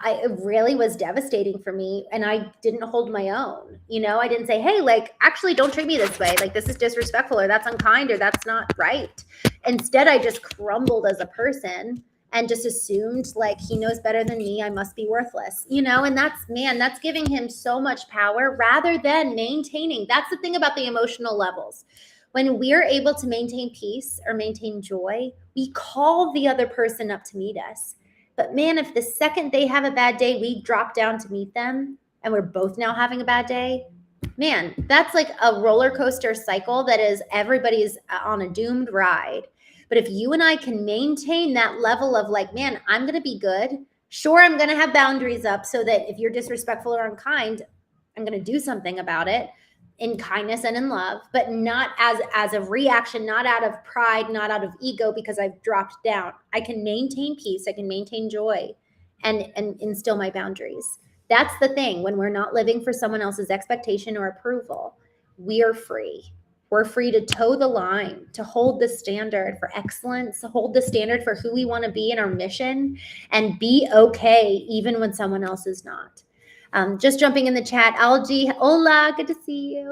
it really was devastating for me. And I didn't hold my own. I didn't say, hey, like, actually don't treat me this way. Like, this is disrespectful, or that's unkind, or that's not right. Instead, I just crumbled as a person and just assumed like he knows better than me. I must be worthless, and that's giving him so much power rather than maintaining. That's the thing about the emotional levels. When we're able to maintain peace or maintain joy, we call the other person up to meet us. But man, if the second they have a bad day, we drop down to meet them and we're both now having a bad day, man, that's like a roller coaster cycle that is everybody's on a doomed ride. But if you and I can maintain that level of like, man, I'm going to be good. Sure, I'm going to have boundaries up so that if you're disrespectful or unkind, I'm going to do something about it in kindness and in love, but not as a reaction, not out of pride, not out of ego, because I've dropped down. I can maintain peace. I can maintain joy and instill my boundaries. That's the thing. When we're not living for someone else's expectation or approval, we are free. We're free to toe the line, to hold the standard for excellence, to hold the standard for who we want to be in our mission, and be okay even when someone else is not. Just jumping in the chat, Algie, hola, good to see you.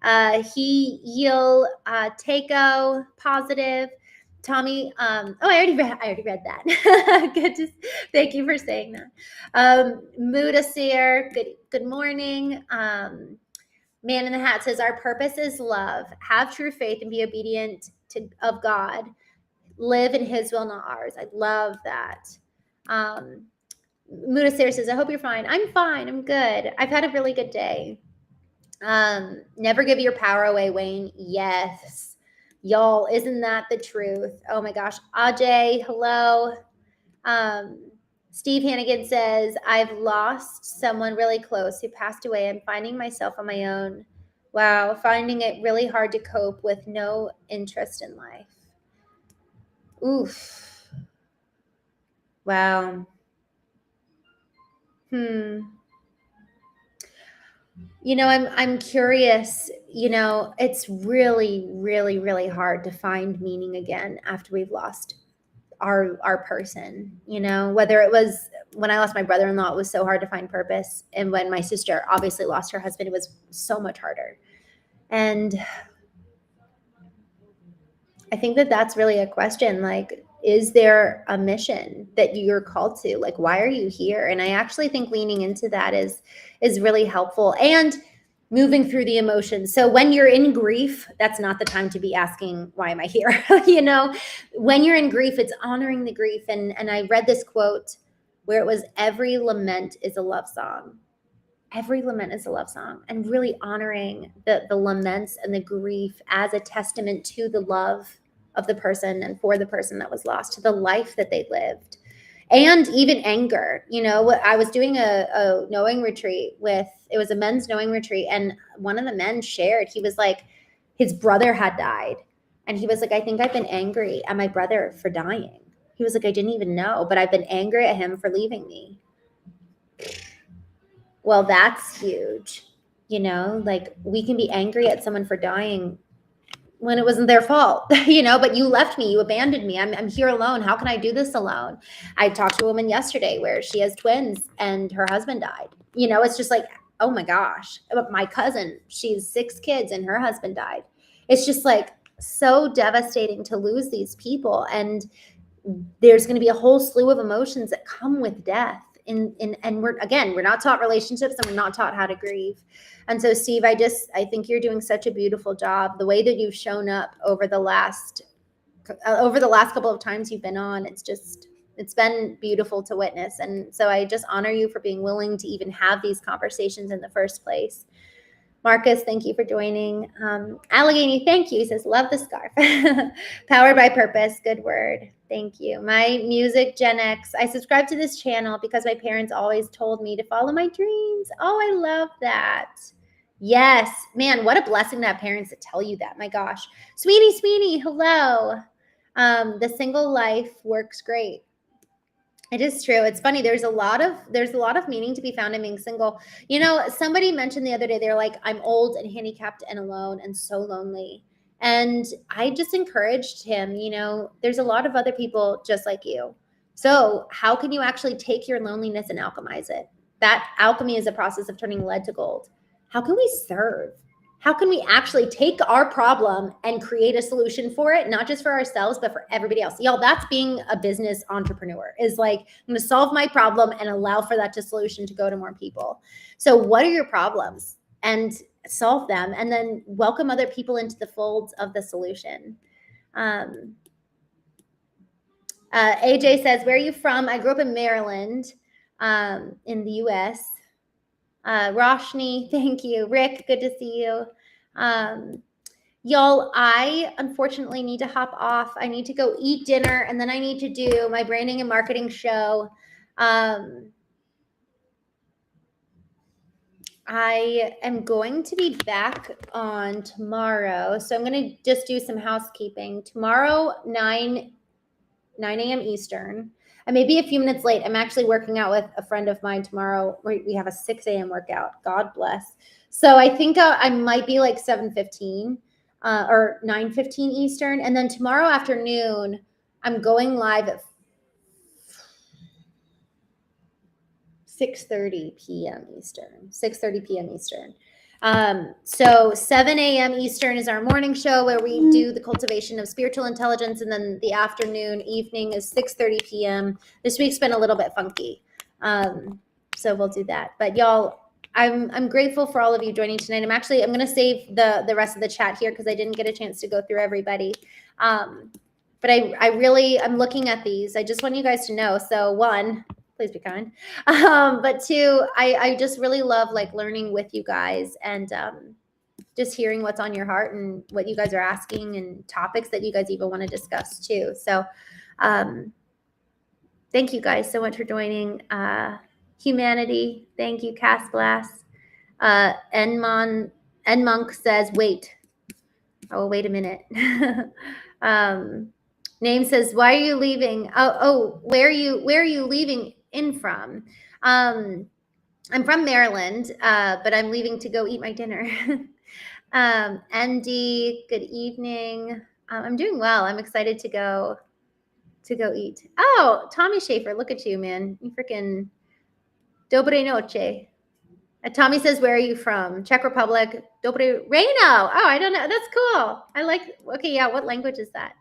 𝐤𝐢𝐯𝐞𝐫𝐞, positive. Tommy, I already read that. Thank you for saying that. Mudasir, good morning. Man in the Hat says, our purpose is love. Have true faith and be obedient of God. Live in his will, not ours. I love that. Mudasir says, I hope you're fine. I'm fine. I'm good. I've had a really good day. Never give your power away, Wayne. Yes. Y'all, isn't that the truth? Oh my gosh. Ajay, hello. Steve Hannigan says, I've lost someone really close who passed away. I'm finding myself on my own. Wow. Finding it really hard to cope with no interest in life. Oof. Wow. I'm curious, it's really, really, really hard to find meaning again after we've lost our person, whether it was when I lost my brother-in-law, it was so hard to find purpose. And when my sister obviously lost her husband, it was so much harder. And I think that that's really a question. Like, is there a mission that you're called to? Like, why are you here? And I actually think leaning into that is really helpful, and moving through the emotions. So when you're in grief, that's not the time to be asking, why am I here? When you're in grief, it's honoring the grief. And I read this quote where it was, every lament is a love song. Every lament is a love song, and really honoring the laments and the grief as a testament to the love of the person and for the person that was lost, to the life that they lived. And even anger. I was doing a knowing retreat it was a men's knowing retreat, and one of the men shared, he was like, his brother had died. And he was like, I think I've been angry at my brother for dying. He was like, I didn't even know, but I've been angry at him for leaving me. Well, that's huge. Like, we can be angry at someone for dying when it wasn't their fault, but you left me, you abandoned me. I'm here alone. How can I do this alone? I talked to a woman yesterday where she has twins and her husband died. It's just like, oh my gosh, my cousin, she's 6 kids and her husband died. It's just like so devastating to lose these people. And there's going to be a whole slew of emotions that come with death. And we're not taught relationships, and we're not taught how to grieve. And so, Steve, I think you're doing such a beautiful job. The way that you've shown up over the last over the last couple of times you've been on, it's been beautiful to witness. And so I just honor you for being willing to even have these conversations in the first place. Marcus, thank you for joining. Allegheny, thank you. He says, love the scarf. Powered by purpose. Good word. Thank you. My music, Gen X. I subscribe to this channel because my parents always told me to follow my dreams. Oh, I love that. Yes. Man, what a blessing to have parents that tell you that. My gosh. Sweetie, hello. The single life works great. It is true. It's funny. There's a lot of meaning to be found in being single. You know, somebody mentioned the other day, they're like, I'm old and handicapped and alone and so lonely. And I just encouraged him, you know, there's a lot of other people just like you. So how can you actually take your loneliness and alchemize it? That alchemy is a process of turning lead to gold. How can we serve? How can we actually take our problem and create a solution for it, not just for ourselves, but for everybody else? Y'all, that's being a business entrepreneur, is like, I'm going to solve my problem and allow for that solution to go to more people. So what are your problems? And solve them, and then welcome other people into the folds of the solution. AJ says, where are you from? I grew up in Maryland, in the US. Roshni, thank you. Rick, good to see you. Y'all, I unfortunately need to hop off. I need to go eat dinner, and then I need to do my branding and marketing show. I am going to be back on tomorrow. So I'm going to just do some housekeeping. Tomorrow, 9 a.m. Eastern. I may be a few minutes late. I'm actually working out with a friend of mine tomorrow. We have a 6 a.m. workout. God bless. So I think I might be like 7:15 or 9:15 Eastern. And then tomorrow afternoon, I'm going live at 6:30 p.m. Eastern. 6:30 p.m. Eastern. So 7 a.m. Eastern is our morning show where we do the cultivation of spiritual intelligence. And then the evening is 6:30 p.m. This week's been a little bit funky. So we'll do that. But y'all, I'm grateful for all of you joining tonight. I'm going to save the rest of the chat here because I didn't get a chance to go through everybody. But I'm looking at these. I just want you guys to know. So one, please be kind. But two, I just really love like learning with you guys and just hearing what's on your heart and what you guys are asking and topics that you guys even want to discuss too. So thank you guys so much for joining. Humanity, thank you, Cass Blast. Enmonk says, wait. Oh, wait a minute. Name says, why are you leaving? Where are you leaving in from? I'm from Maryland, but I'm leaving to go eat my dinner. Andy, good evening. I'm doing well. I'm excited to go eat. Oh, Tommy Schaefer, look at you, man. You freaking dobre noche. Tommy says, where are you from? Czech Republic. Dobre Reino. Oh, I don't know. That's cool. I like, okay, yeah, what language is that?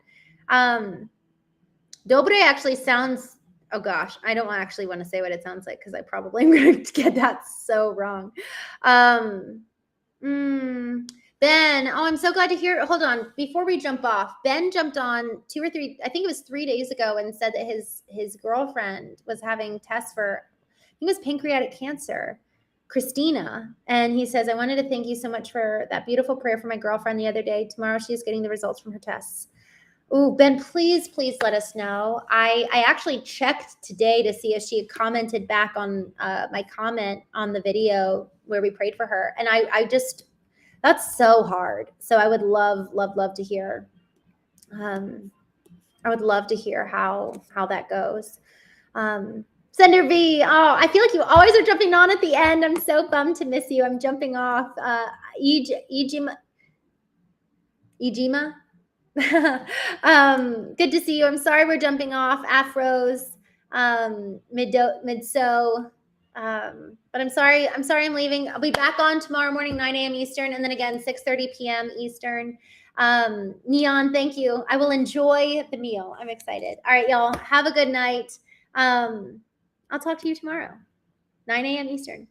Dobre actually sounds, oh gosh, I don't actually want to say what it sounds like because I probably am going to get that so wrong. Ben, oh, I'm so glad to hear. Hold on, before we jump off, Ben jumped on 2 or 3, I think it was 3 days ago, and said that his girlfriend was having tests for, I think it was pancreatic cancer, Christina. And he says, I wanted to thank you so much for that beautiful prayer for my girlfriend the other day. Tomorrow she's getting the results from her tests. Oh, Ben, please let us know. I actually checked today to see if she had commented back on my comment on the video where we prayed for her. And I just, that's so hard. So I would love to hear. I would love to hear how that goes. Sender V, oh, I feel like you always are jumping on at the end. I'm so bummed to miss you. I'm jumping off. Ijima. Good to see you. I'm sorry we're jumping off. Afros, Midso. But I'm sorry I'm leaving. I'll be back on tomorrow morning, 9 a.m. Eastern, and then again, 6:30 p.m. Eastern. Neon, thank you. I will enjoy the meal. I'm excited. All right, y'all. Have a good night. I'll talk to you tomorrow, 9 a.m. Eastern.